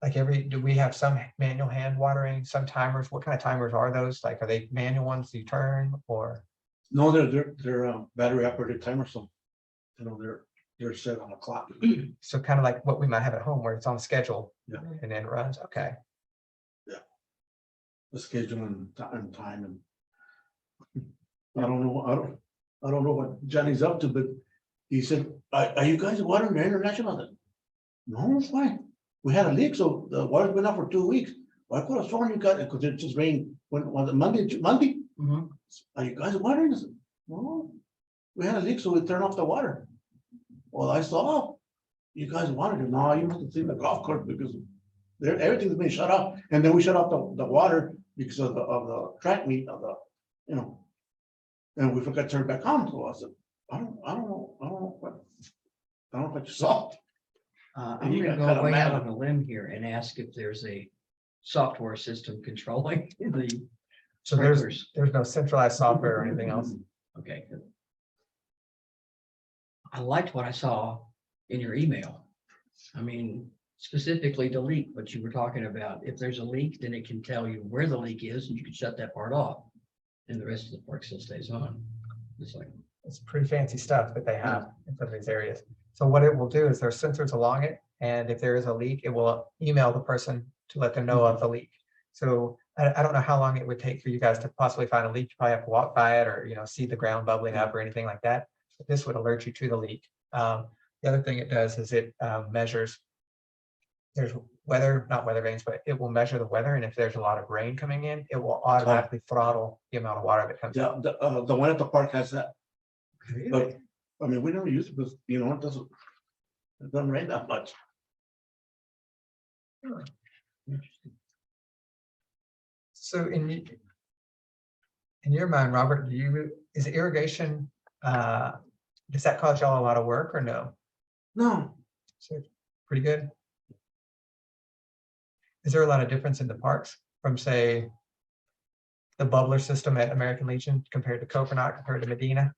Like do we have some manual hand watering, some timers? What kind of timers are those? Like, are they manual ones you turn or? No, they're battery operated timers. So, they're 7 o'clock. So kind of like what we might have at home where it's on schedule. Yeah. And then runs, okay. The schedule and time and. I don't know, I don't know what Johnny's up to, but he said, are you guys watering the international? I said, no, it's fine. We had a leak, so the water's been out for 2 weeks. Why could have sworn you got it? Because it just rained, when was it Monday? Mhm. Are you guys watering? I said, no, we had a leak, so we turned off the water. Well, I saw, you guys wanted it. No, you must have seen the golf course because everything's been shut off. And then we shut off the water because of the track meet of the, you know. And we forgot to turn it back on. So I said, I don't know what you saw. I'm You gonna got kinda go way out mad. on a limb here and ask if there's a software system controlling the So there's sprinklers. no centralized software or anything else. Okay, good. I liked what I saw in your email. I mean, specifically the leak, what you were talking about. If there's a leak, then it can tell you where the leak is and you can shut that part off. And the rest of the park still stays on. It's like, It's pretty fancy stuff that they have in some of these areas. So what it will do is there's sensors along it, and if there is a leak, it will email the person to let them know of the leak. So I don't know how long it would take for you guys to possibly find a leak. You probably have to walk by it or, see the ground bubbling up or anything like that. But this would alert you to the leak. The other thing it does is it measures, there's weather, not weather vanes, but it will measure the weather. And if there's a lot of rain coming in, it will automatically throttle the amount of water that comes out. Yeah, the one at the park has that, but, I mean, we never use it because, it doesn't rain that much. So in your mind, Robert, is irrigation, does that cause y'all a lot of work or no? No, So pretty good. Is there a lot of difference in the parks from, say, the bubbler system at American Legion compared to Coconut, compared to Medina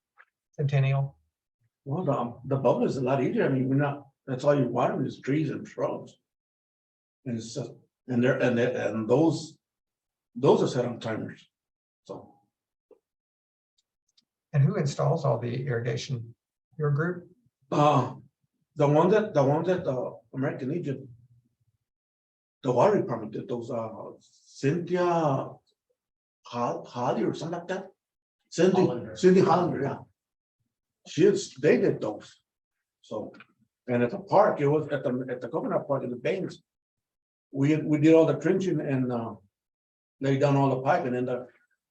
Centennial? well, the bubble is a lot easier. I mean, that's all you're watering is trees and shrubs. And it's just, and those are set on timers. So, And who installs all the irrigation? Your group? the one that American Legion, the water department did those, Cynthia Holly or something like that. Hollander. Cindy Hollander, yeah. They did those. So, and at the park, it was at the Coconut Park in the Baines. We did all the trenching and laid down all the pipe, and then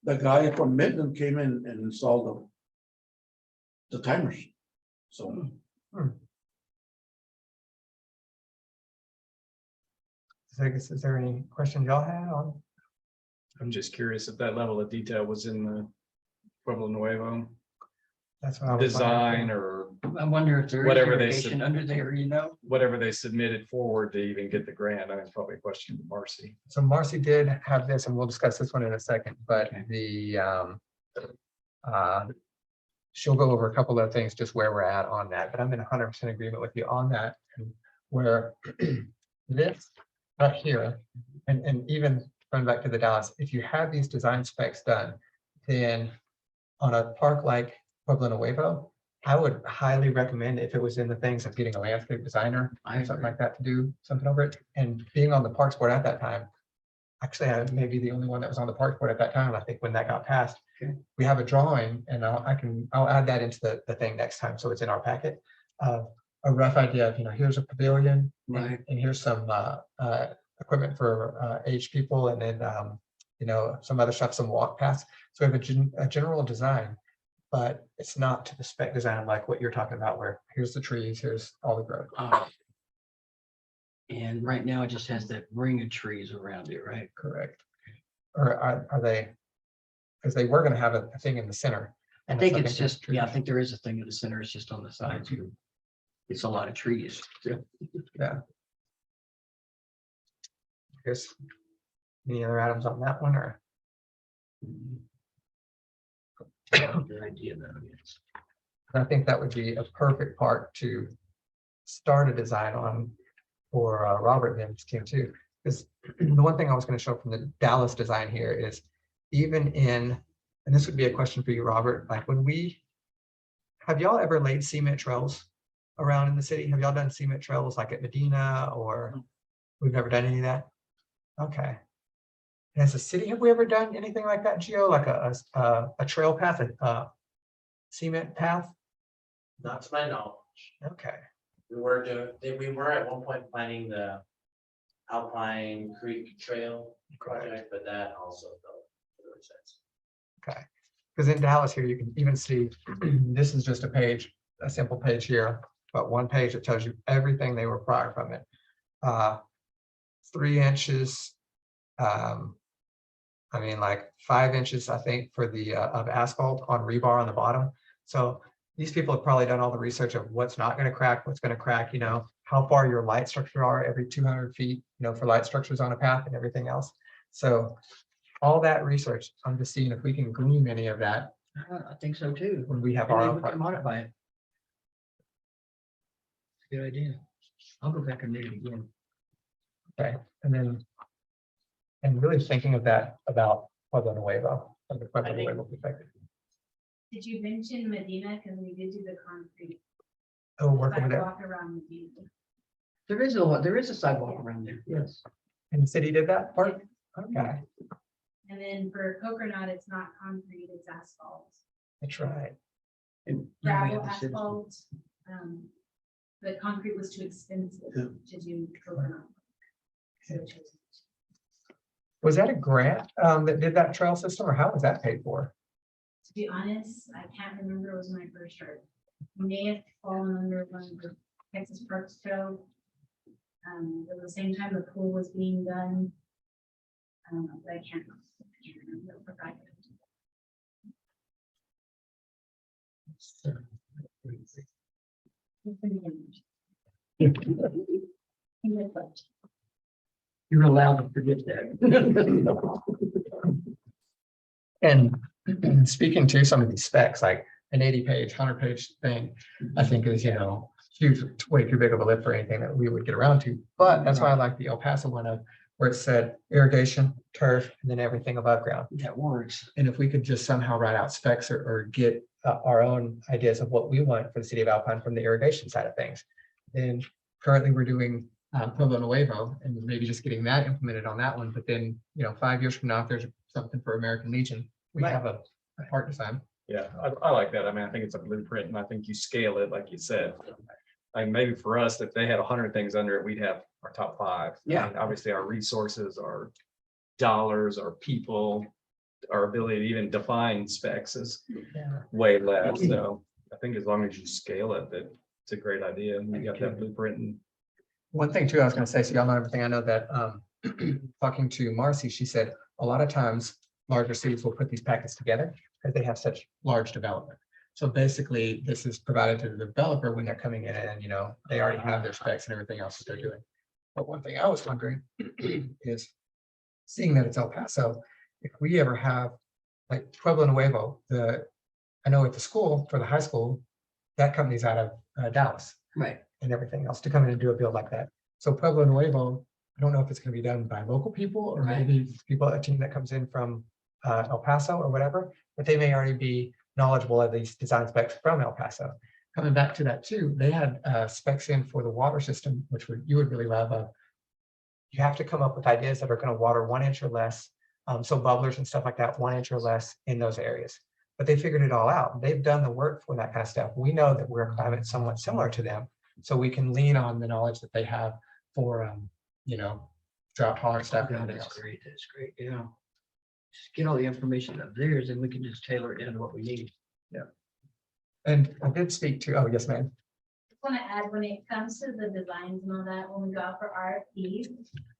the guy from Midland came in and installed the timers. So, So I guess, is there any questions y'all had on? I'm just curious if that level of detail was in the Pueblo Nuevo That's what I was design wondering. or I wonder if there is Whatever they irrigation said. under there, whatever they submitted forward to even get the grant. I mean, it's probably a question to Marcy. So Marcy did have this, and we'll discuss this one in a second, but she'll go over a couple of things, just where we're at on that, but I'm in 100% agreement with you on that. Where this up here, and even going back to the Dallas, if you have these design specs done, then on a park like Pueblo Nuevo, I would highly recommend, if it was in the things of getting a landscape designer I or something agree. like that to do something over it. And being on the Parks Board at that time, actually, I may be the only one that was on the Parks Board at that time. I think when that got passed, we have a drawing, and I'll add that into the thing next time, so it's in our packet. A rough idea of, here's a pavilion, Right. and here's some equipment for aged people, and then some other stuff, some walk paths. So we have a general design, but it's not to the spec design like what you're talking about, where here's the trees, here's all the growth. And right now it just has that ring of trees around it, right? Correct. Or are they? Because they were going to have a thing in the center. I and think like it's just, I think there is a thing in the center. It's just on the sides. It's a lot of trees. Yeah. Chris, any other items on that one, or? Good idea though. Yes. I think that would be a perfect part to start a design on for Robert and his team too. Because the one thing I was going to show from the Dallas design here is even in, and this would be a question for you, Robert, like have y'all ever laid cement trails around in the city? Have y'all done cement trails like at Medina or we've never done any of that? Okay. And as a city, have we ever done anything like that, Gio? Like a trail path, a cement path? Not to my knowledge. Okay. We were at one point planning the Alpine Creek Trail project, but that also fell through the wayside. Okay. Because in Dallas here, you can even see, this is just a page, a simple page here, but one page that tells you everything they require from it. 3 inches, I mean, like 5 inches, I think, for the of asphalt on rebar on the bottom. So these people have probably done all the research of what's not going to crack, what's going to crack, you know, how far your light structure are every 200 feet, you know, for light structures on a path and everything else. So all that research, I'm just seeing if we can glean any of that I think so too. when we have And our then own we can project. modify it. Good idea. I'll go back and read it again. Okay, and really thinking of that about Pueblo Nuevo, from the Pueblo I think- Nuevo perspective. Did you mention Medina? Because we did do the concrete Oh, work over there. sidewalk around Medina. There is a sidewalk around there, yes. And the city did that part? Okay, And then for Coconut, it's not concrete, it's asphalt, that's right. And now we gravel have the citizens. asphalt. But concrete was too expensive Yeah. to do Coconut. So it was- Was that a grant that did that trail system, or how was that paid for? To be honest, I can't remember, it was when I first started. May have fallen under one of the Texas Parks Trail. At the same time the pool was being done. But I can't remember. I forgot. You're allowed to forget that. And speaking to some of these specs, like an 80-page, 100-page thing, I think is, you know, huge, way too big of a lift for anything that we would get around to. But that's why I like the El Paso one of where it said irrigation, turf, and then everything above ground. That works. And if we could just somehow write out specs or get our own ideas of what we want for the city of Alpine from the irrigation side of things. Then currently we're doing Pueblo Nuevo and maybe just getting that implemented on that one. But then, you know, 5 years from now, if there's something for American Legion, we Right. have a part design. Yeah, I like that. I mean, I think it's a blueprint and I think you scale it, like you said. Like maybe for us, if they had 100 things under it, we'd have our top 5. Yeah. I mean, obviously our resources, our dollars, our people, our ability to even define specs is Yeah. way less. So I think as long as you scale it, that it's a great idea. And you got that blueprint and One thing too, I was gonna say, so y'all know everything. I know that talking to Marcy, she said a lot of times larger cities will put these packets together because they have such large development. So basically, this is provided to the developer when they're coming in and, you know, they already have their specs and everything else that they're doing. But one thing I was wondering is seeing that it's El Paso, if we ever have like Pueblo Nuevo, I know at the school, for the high school, that company's out of Dallas Right. and everything else to come in and do a build like that. So Pueblo Nuevo, I don't know if it's going to be done by local people or maybe people, a team that comes in from El Paso or whatever, but they may already be knowledgeable of these design specs from El Paso. Coming back to that too, they had specs in for the water system, which you would really love. You have to come up with ideas that are going to water 1 inch or less. So bubblers and stuff like that, 1 inch or less in those areas. But they figured it all out. They've done the work for that kind of stuff. We know that we're a climate somewhat similar to them. So we can lean on the knowledge that they have for, you know, drought tolerant stuff. and everything That's else. great. That's great. Yeah. Just get all the information of theirs and we can just tailor it into what we need. And I did speak to, oh, yes, ma'am. Just want to add, when it comes to the designs and all that, when we go out for RFPs,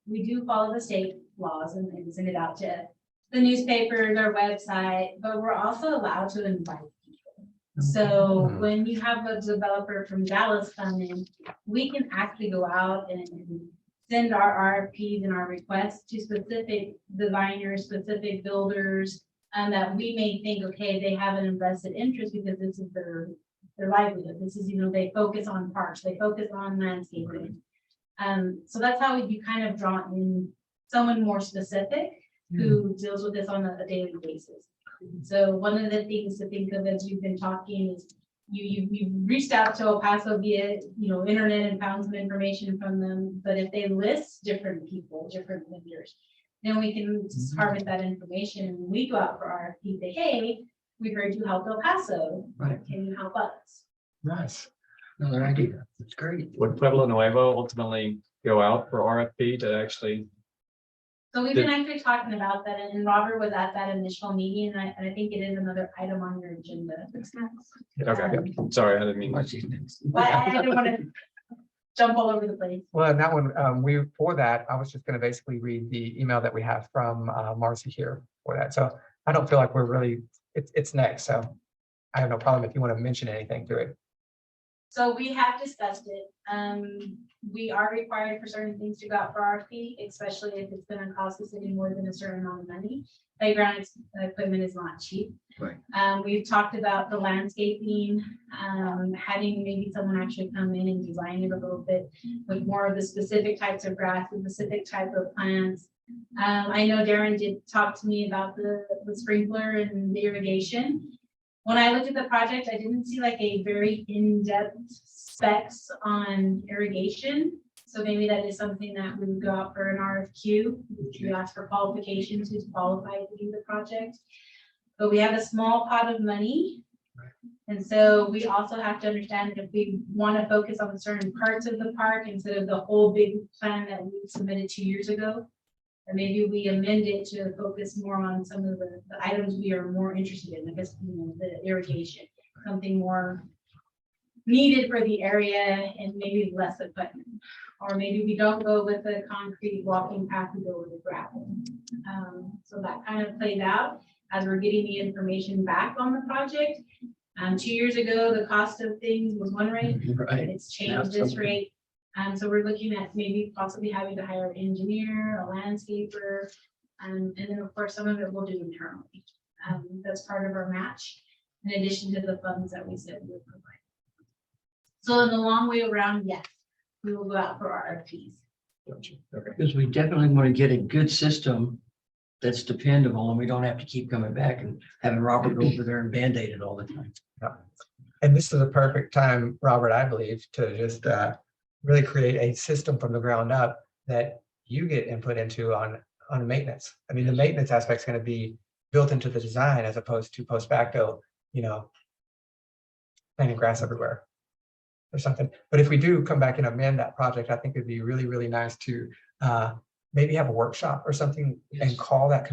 we do follow the state laws and send it out to the newspapers, our website, but we're also allowed to invite people. So Mhm. when you have a developer from Dallas come in, we can actually go out and send our RFPs and our requests to specific designers, specific builders, and that we may think, okay, they have an invested interest because this is their livelihood. This is, you know, they focus on parks, they focus on landscaping. So that's how you kind of draw in someone more specific who deals with this on a daily basis. So one of the things to think of as you've been talking is you reached out to El Paso via, internet and found some information from them, but if they list different people, different vendors, then we can harvest that information and we go out for RFP, say, hey, we heard you helped El Paso. Right. Can you help us? Nice. Another idea. That's great. Would Pueblo Nuevo ultimately go out for RFP to actually? So we've been actually talking about that, and Robert was at that initial meeting, and I think it is another item on your agenda. Okay, sorry, I didn't mean. What's his name? But I don't want to jump all over the place. Well, and that one, for that, I was just gonna basically read the email that we have from Marcy here for that. So I don't feel like we're really, it's next, so I have no problem if you want to mention anything to it. So we have discussed it. We are required for certain things to go out for RFP, especially if it's gonna cost the city more than a certain amount of money. Playground equipment is not cheap. Right. We've talked about the landscaping, having maybe someone actually come in and design it a little bit with more of the specific types of grass, the specific type of plants. I know Darren did talk to me about the sprinkler and the irrigation. When I looked at the project, I didn't see like a very in-depth specs on irrigation. So maybe that is something that we would go out for an RFQ, which we ask for qualifications, who's qualified to do the project. But we have a small pot of money. And so we also have to understand that if we want to focus on certain parts of the park instead of the whole big plan that we submitted 2 years ago, or maybe we amend it to focus more on some of the items we are more interested in, I guess, the irrigation, something more needed for the area and maybe less equipment. Or maybe we don't go with the concrete walking path, we go with the gravel. So that kind of plays out as we're getting the information back on the project. 2 years ago, the cost of things was one rate, Right. it's changed this rate. So we're looking at maybe possibly having to hire an engineer, a landscaper, and then of course, some of it we'll do internally. That's part of our match, in addition to the funds that we said we would provide. So in the long way around, yes, we will go out for RFPs. Okay. Because we definitely want to get a good system that's dependable and we don't have to keep coming back and having Robert go over there and Band-Aid it all the time. And this is a perfect time, Robert, I believe, to just really create a system from the ground up that you get input into on maintenance. I mean, the maintenance aspect is going to be built into the design as opposed to post facto, planting grass everywhere or something. But if we do come back and amend that project, I think it'd be really, really nice to maybe have a workshop or something and call that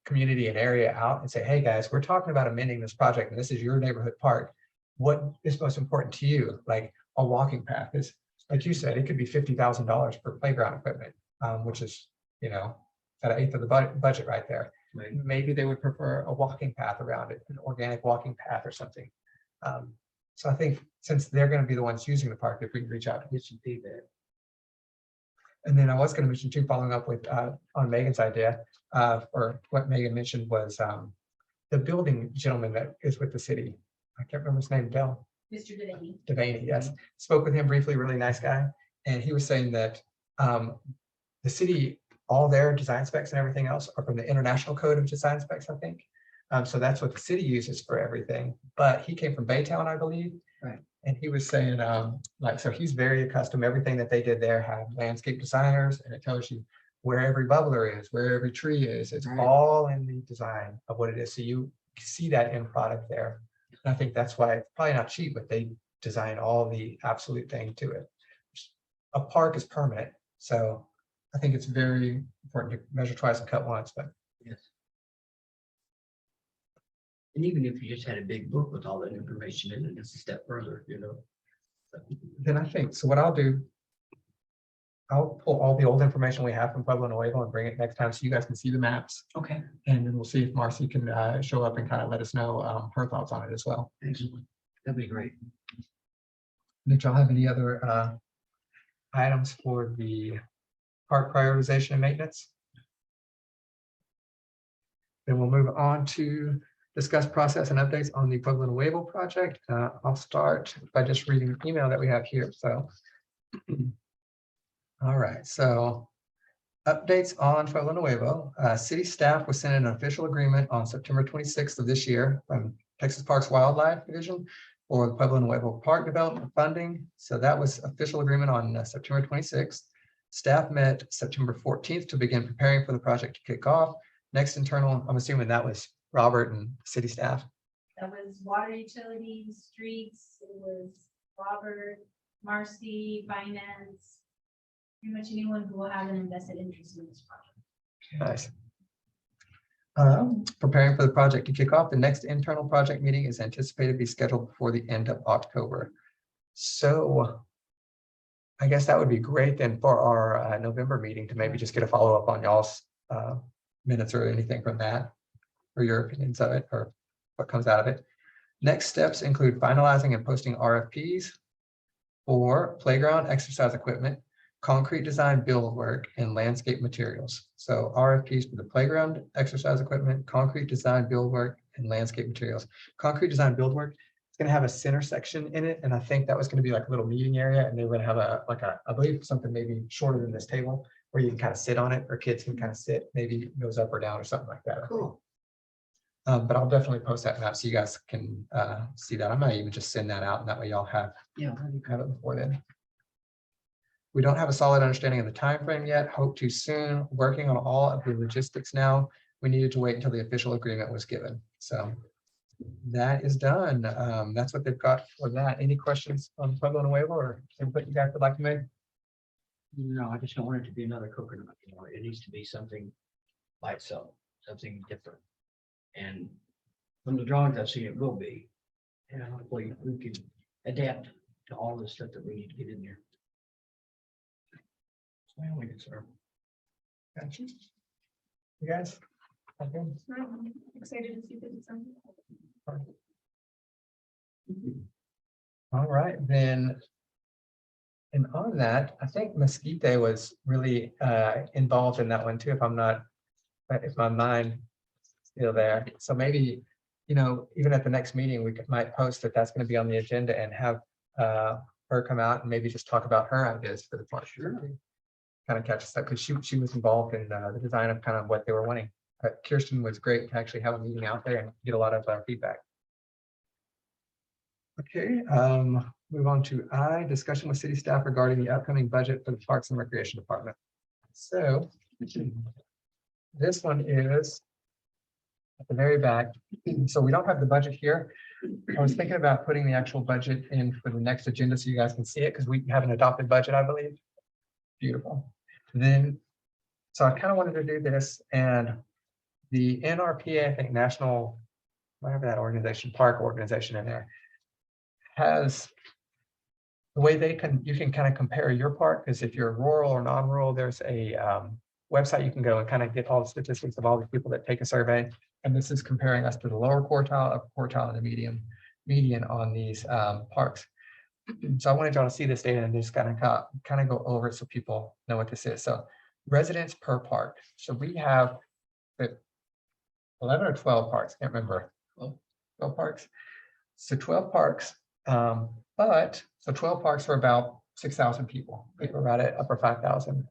community and area out and say, hey guys, we're talking about amending this project and this is your neighborhood park. What is most important to you? Like a walking path is, like you said, it could be $50,000 for playground equipment, which is, at an eighth of the budget right there. Right. Maybe they would prefer a walking path around it, an organic walking path or something. So I think since they're going to be the ones using the park, if we can reach out to get some feedback. And then I was going to mention too, following up with on Megan's idea, or what Megan mentioned was the building gentleman that is with the city. I can't remember his name, Bill. Mr. Devaney. Devaney, yes. Spoke with him briefly, really nice guy. And he was saying that the city, all their design specs and everything else are from the International Code of Design Specs, I think. So that's what the city uses for everything. But he came from Baytown, I believe. Right. And he was saying, so he's very accustomed, everything that they did there had landscape designers, and it tells you where every bubbler is, where every tree is. It's Right. all in the design of what it is. So you see that end product there. And I think that's why it's probably not cheap, but they design all the absolute thing to it. A park is permanent. So I think it's very important to measure twice and cut once, but Yes. And even if you just had a big book with all that information in it, it's a step further, then I think, so what I'll do, I'll pull all the old information we have from Pueblo Nuevo and bring it next time so you guys can see the maps. Okay. And then we'll see if Marcy can show up and kind of let us know her thoughts on it as well. Excellent. That'd be great. Did y'all have any other items for the park prioritization and maintenance? Then we'll move on to discuss process and updates on the Pueblo Nuevo project. I'll start by just reading the email that we have here. So, all right. So, updates on Pueblo Nuevo. City staff was sent an official agreement on September 26th of this year from Texas Parks Wildlife Division for the Pueblo Nuevo Park Development Funding. So that was official agreement on September 26th. Staff met September 14th to begin preparing for the project to kick off. Next internal, I'm assuming that was Robert and city staff. That was water utilities, streets, it was Robert, Marcy, finance. Pretty much anyone who will have an invested interest in this project. Nice. Preparing for the project to kick off. The next internal project meeting is anticipated to be scheduled before the end of October. So I guess that would be great then for our November meeting to maybe just get a follow-up on y'all's minutes or anything from that, or your opinions of it, or what comes out of it. Next steps include finalizing and posting RFPs for playground exercise equipment, concrete design build work, and landscape materials. So RFPs for the playground exercise equipment, concrete design build work, and landscape materials. Concrete design build work, it's going to have a center section in it, and I think that was going to be like a little meeting area, and they would have I believe something maybe shorter than this table where you can kind of sit on it, or kids can kind of sit, maybe goes up or down or something like that. Cool. But I'll definitely post that map so you guys can see that. I might even just send that out, and that way y'all have Yeah. it before then. We don't have a solid understanding of the time frame yet. Hope to soon. Working on all of the logistics now. We needed to wait until the official agreement was given. So that is done. That's what they've got for that. Any questions on Pueblo Nuevo or input you guys would like to make? No, I just don't want it to be another coconut, you know, it needs to be something by itself, something different. And from the drawings I've seen, it will be. And hopefully we can adapt to all the stuff that we need to get in there. That's my only concern. Gotcha. You guys? Okay. I'm excited to see the design. All right, then. And on that, I think Mesquite was really involved in that one too, if my mind still there. So maybe, even at the next meeting, we might post that that's going to be on the agenda and have her come out and maybe just talk about her ideas for the park. Sure. Kind of catch us up because she was involved in the design of kind of what they were wanting. Kirsten was great to actually have a meeting out there and get a lot of feedback. Okay, move on to discussion with city staff regarding the upcoming budget for the Parks and Recreation Department. So this one is at the very back. So we don't have the budget here. I was thinking about putting the actual budget in for the next agenda so you guys can see it because we have an adopted budget, I believe. Beautiful. So I kind of wanted to do this, and the NRPA, I think National, whatever that organization, park organization in there, has the way you can kind of compare your park, because if you're rural or non-rural, there's a website you can go and kind of get all the statistics of all the people that take a survey. And this is comparing us to the lower quartile, upper quartile, and the median on these parks. So I wanted y'all to see this data and just kind of go over it so people know what this is. So residents per park. So we have 11 or 12 parks, can't remember. 12 parks. So 12 parks, so 12 parks for about 6,000 people. We're right at upper 5,000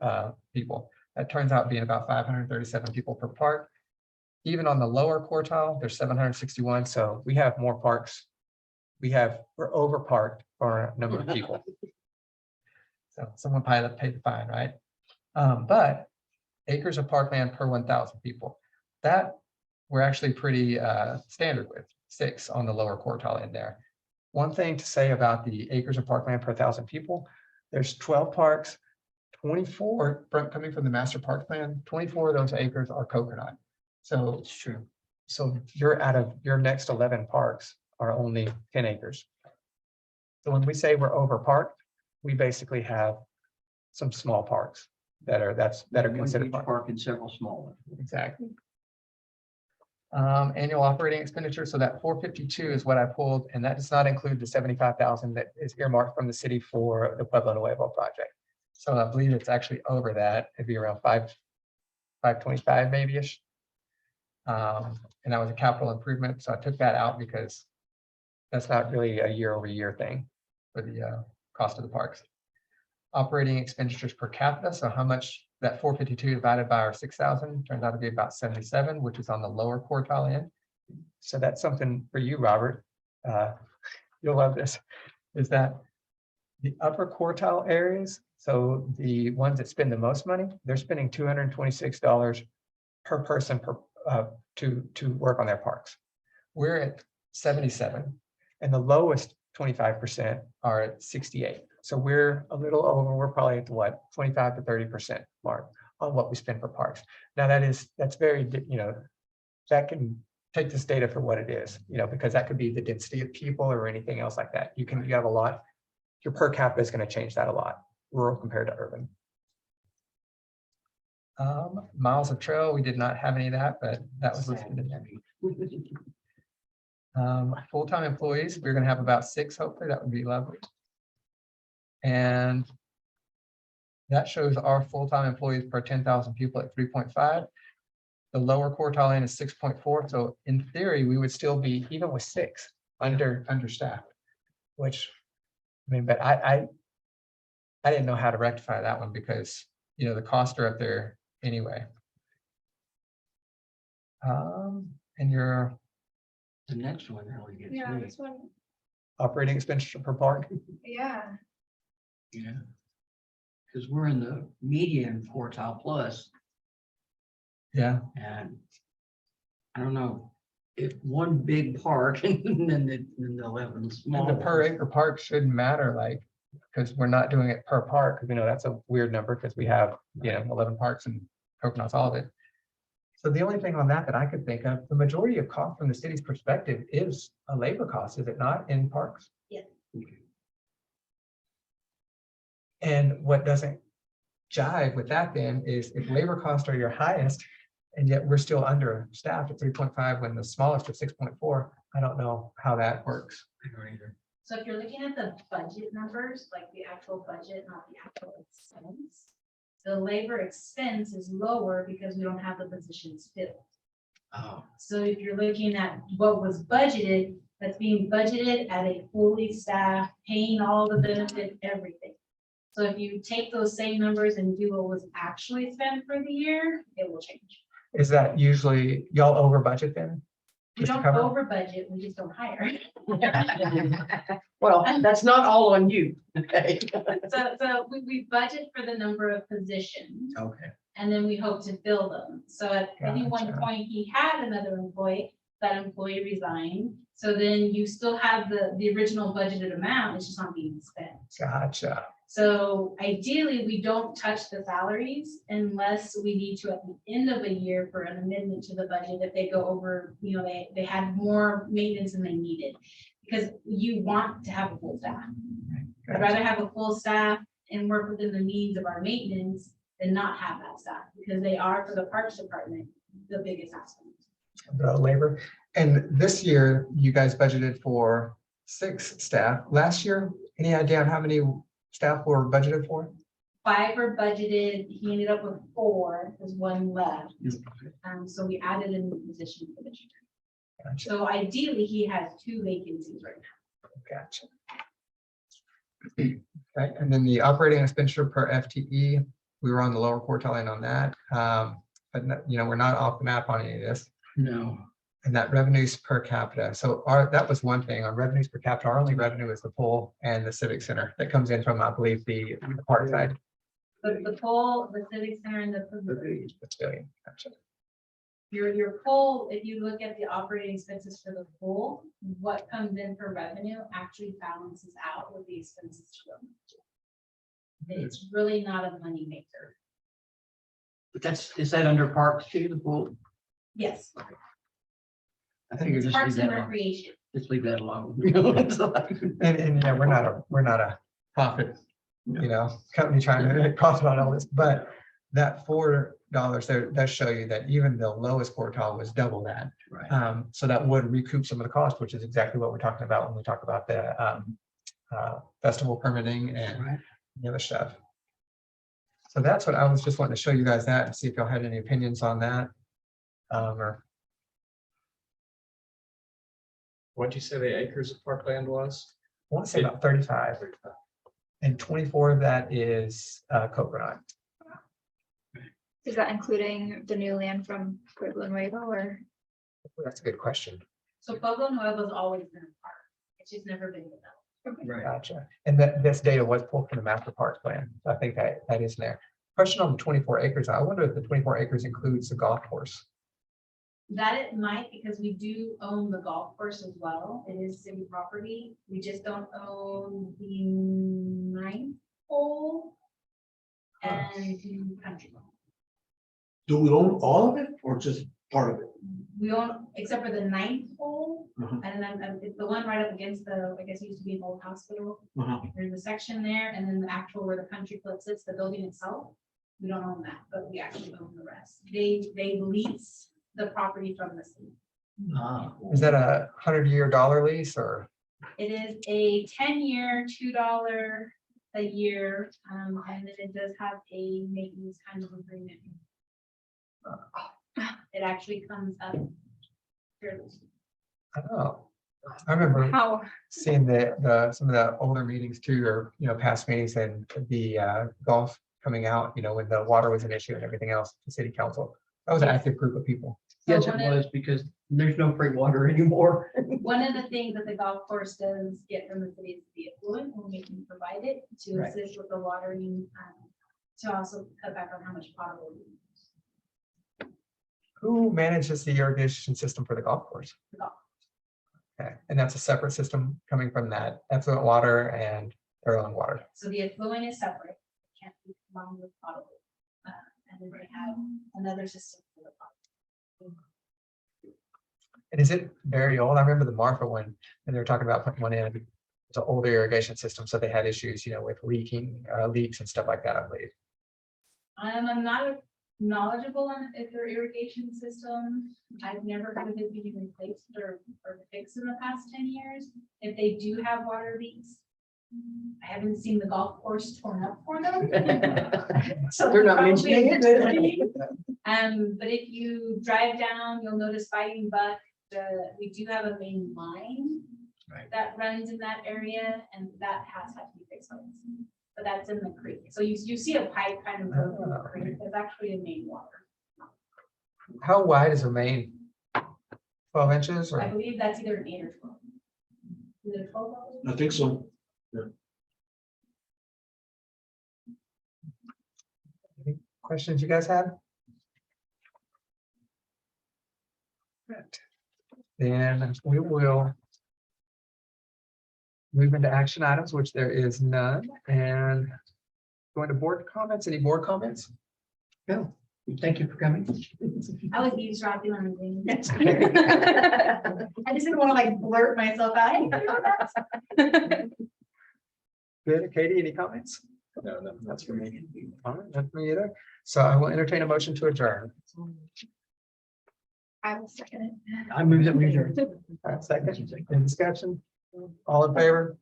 people. That turns out being about 537 people per park. Even on the lower quartile, there's 761. So we have more parks. We're over parked for a number of people. So someone paid the fine, right? But acres of parkland per 1,000 people. That we're actually pretty standard with, 6 on the lower quartile in there. One thing to say about the acres of parkland per 1,000 people, there's 12 parks, 24 coming from the master park plan, 24 of those acres are coconut. So it's true. So out of your next 11 parks are only 10 acres. So when we say we're over parked, we basically have some small parks that are considered park and several small ones. Exactly. Annual operating expenditure. So that 452 is what I pulled, and that does not include the 75,000 that is earmarked from the city for the Pueblo Nuevo project. So I believe it's actually over that. It'd be around 525 maybe-ish. And that was a capital improvement. So I took that out because that's not really a year-over-year thing for the cost of the parks. Operating expenditures per capita. So how much that 452 divided by our 6,000 turns out to be about 77, which is on the lower quartile end. So that's something for you, Robert. you'll love this, is that the upper quartile areas, so the ones that spend the most money, they're spending $226 per person to work on their parks. We're at 77, and the lowest 25% are at 68. So we're a little over, we're probably at the what, 25 to 30% mark on what we spend for parks. Now that's very, that can take this data for what it is, because that could be the density of people or anything else like that. You have a lot, your per capita is going to change that a lot, rural compared to urban. Miles of trail, we did not have any of that, but that was listed in there. Full-time employees, we're going to have about 6, hopefully. That would be lovely. And that shows our full-time employees per 10,000 people at 3.5. The lower quartile end is 6.4. So in theory, we would still be, even with 6, understaffed, which, I mean, but I didn't know how to rectify that one because, the costs are up there anyway. And your The next one really gets Yeah, me. this one, operating expenditure per park. yeah. Yeah. Because we're in the median quartile plus, Yeah, and I don't know, if one big park and then the 11 small. and the per acre park shouldn't matter, like, because we're not doing it per park, because that's a weird number because we have, 11 parks and Coconuts, all of it. So the only thing on that I could think of, the majority of cost from the city's perspective is a labor cost, is it not, in parks? Yeah. And what doesn't jive with that then is if labor costs are your highest, and yet we're still understaffed at 3.5 when the smallest is 6.4, I don't know how that works. I don't either. So if you're looking at the budget numbers, like the actual budget, not the actual expense, the labor expense is lower because we don't have the positions filled. Oh, So if you're looking at what was budgeted, that's being budgeted at a fully staffed, paying all the benefits, everything. So if you take those same numbers and do what was actually spent for the year, it will change. Is that usually y'all over budget then? We Just to don't cover? over budget, we just don't hire. well, that's not all on you. Okay. So we budget for the number of positions. Okay. And then we hope to fill them. So at any one Gotcha. point, he had another employee, that employee resigned. So then you still have the original budgeted amount, it's just not being spent. Gotcha. So ideally, we don't touch the salaries unless we need to at the end of a year for an amendment to the budget if they go over, they had more maintenance than they needed. Because you want to have a full staff. I'd rather have a full staff and work within the needs of our maintenance than not have that staff, because they are, for the Parks Department, the biggest aspect. The labor. And this year, you guys budgeted for 6 staff. Last year, any idea on how many staff were budgeted for? 5 were budgeted, he ended up with 4, there's 1 left. So we added a new position for this year. Gotcha. So ideally, he has 2 vacancies right now. Gotcha. Okay, and then the operating expenditure per FTE, we were on the lower quartile end on that. But we're not off the map on any of this. No. And that revenues per capita. So that was one thing on revenues per capita. Our only revenue is the pool and the civic center that comes in from, I believe, the park side. The pool, the civic center, and the pavilion. The billion. Gotcha. Your pool, if you look at the operating expenses for the pool, what comes in for revenue actually balances out with the expenses to them. It's really not a money maker. But is that under parks too, the pool? Yes, I think you it's just parks leave and that alone. recreation. Just leave that alone. And yeah, we're not a profit, company trying to make profit on all this, but that $4 there does show you that even the lowest quartile was double that. Right. So that would recoup some of the cost, which is exactly what we're talking about when we talk about the festival permitting and Right. the other stuff. So that's what I was just wanting to show you guys that and see if y'all had any opinions on that. Or What'd you say the acres of parkland was? I want to say about 35. And 24 of that is coconut. Is that including the new land from Pueblo Nuevo or? That's a good question. So Pueblo Nuevo's always been a park. It's just never been developed. Right. Gotcha. And that this data was pulled from the master parks plan. So I think that is there. Question on the 24 acres. I wonder if the 24 acres includes the golf course. That it might, because we do own the golf course as well. It is city property. We just don't own the 9th hole and the country club. Do we own all of it or just part of it? We own, except for the 9th hole, Mhm. and then it's the one right up against the, I guess it used to be an old hospital. Uh-huh. There's a section there, and then the actual where the country club sits, the building itself. We don't own that, but we actually own the rest. They lease the property from the city. Ah, Is that a 100-year dollar lease or? It is a 10-year, $2 a year, and then it does have a maintenance kind of agreement. It actually comes up fairly soon. I don't know. I remember How, seeing some of the older meetings too, or, past meetings and the golf coming out, when the water was an issue and everything else, the city council. That was an active group of people. So yes, it one of- was because there's no free water anymore. One of the things that the golf course does get from the city is the effluent, when we can provide it to Right. assist with the watering, to also cut back on how much potable we use. Who manages the irrigation system for the golf course? The golf. Okay, and that's a separate system coming from that effluent water and their own water. So the effluent is separate, can't be combined with potable. And then they have another system for the potable. And is it very old? I remember the Marfa one, and they were talking about putting one in. It's an older irrigation system, so they had issues, with leaks and stuff like that, I believe. I'm not knowledgeable on if their irrigation system, I've never heard of it being replaced or fixed in the past 10 years. If they do have water leaks, I haven't seen the golf course torn up for them. So They're not probably mentioning a it. good thing. But if you drive down, you'll notice Fighting Buck, we do have a main line Right. that runs in that area, and that has had to be fixed. But that's in the creek. So you see a pipe kind of go through the creek. There's actually a main water. How wide is the main? 12 inches I or? believe that's either an 8 or 12. Is it a 12? I think so. Any questions you guys have? Right. Then we will move into action items, which there is none, and going to board comments. Any board comments? No, thank you for coming. I was eavesdropping on the thing. I just didn't want to like blurt myself out. Good. Katie, any comments? No, That's for me. All right, not for me either. So I will entertain a motion to adjourn. I will second it. I move that we adjourn. All right, second, any discussion? All in favor?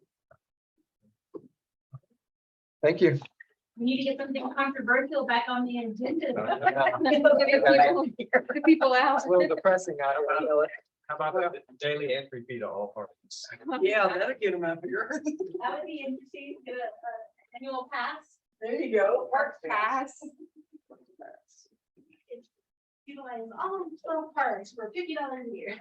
Thank you. We need to get something controversial back on the agenda. The people out. It's a little depressing. I don't know. How about the daily entry fee to all parties? Yeah, that'll get them out here. That would be interesting, get a annual pass. There you go. Park pass. Utilize all 12 parks for $50 a year.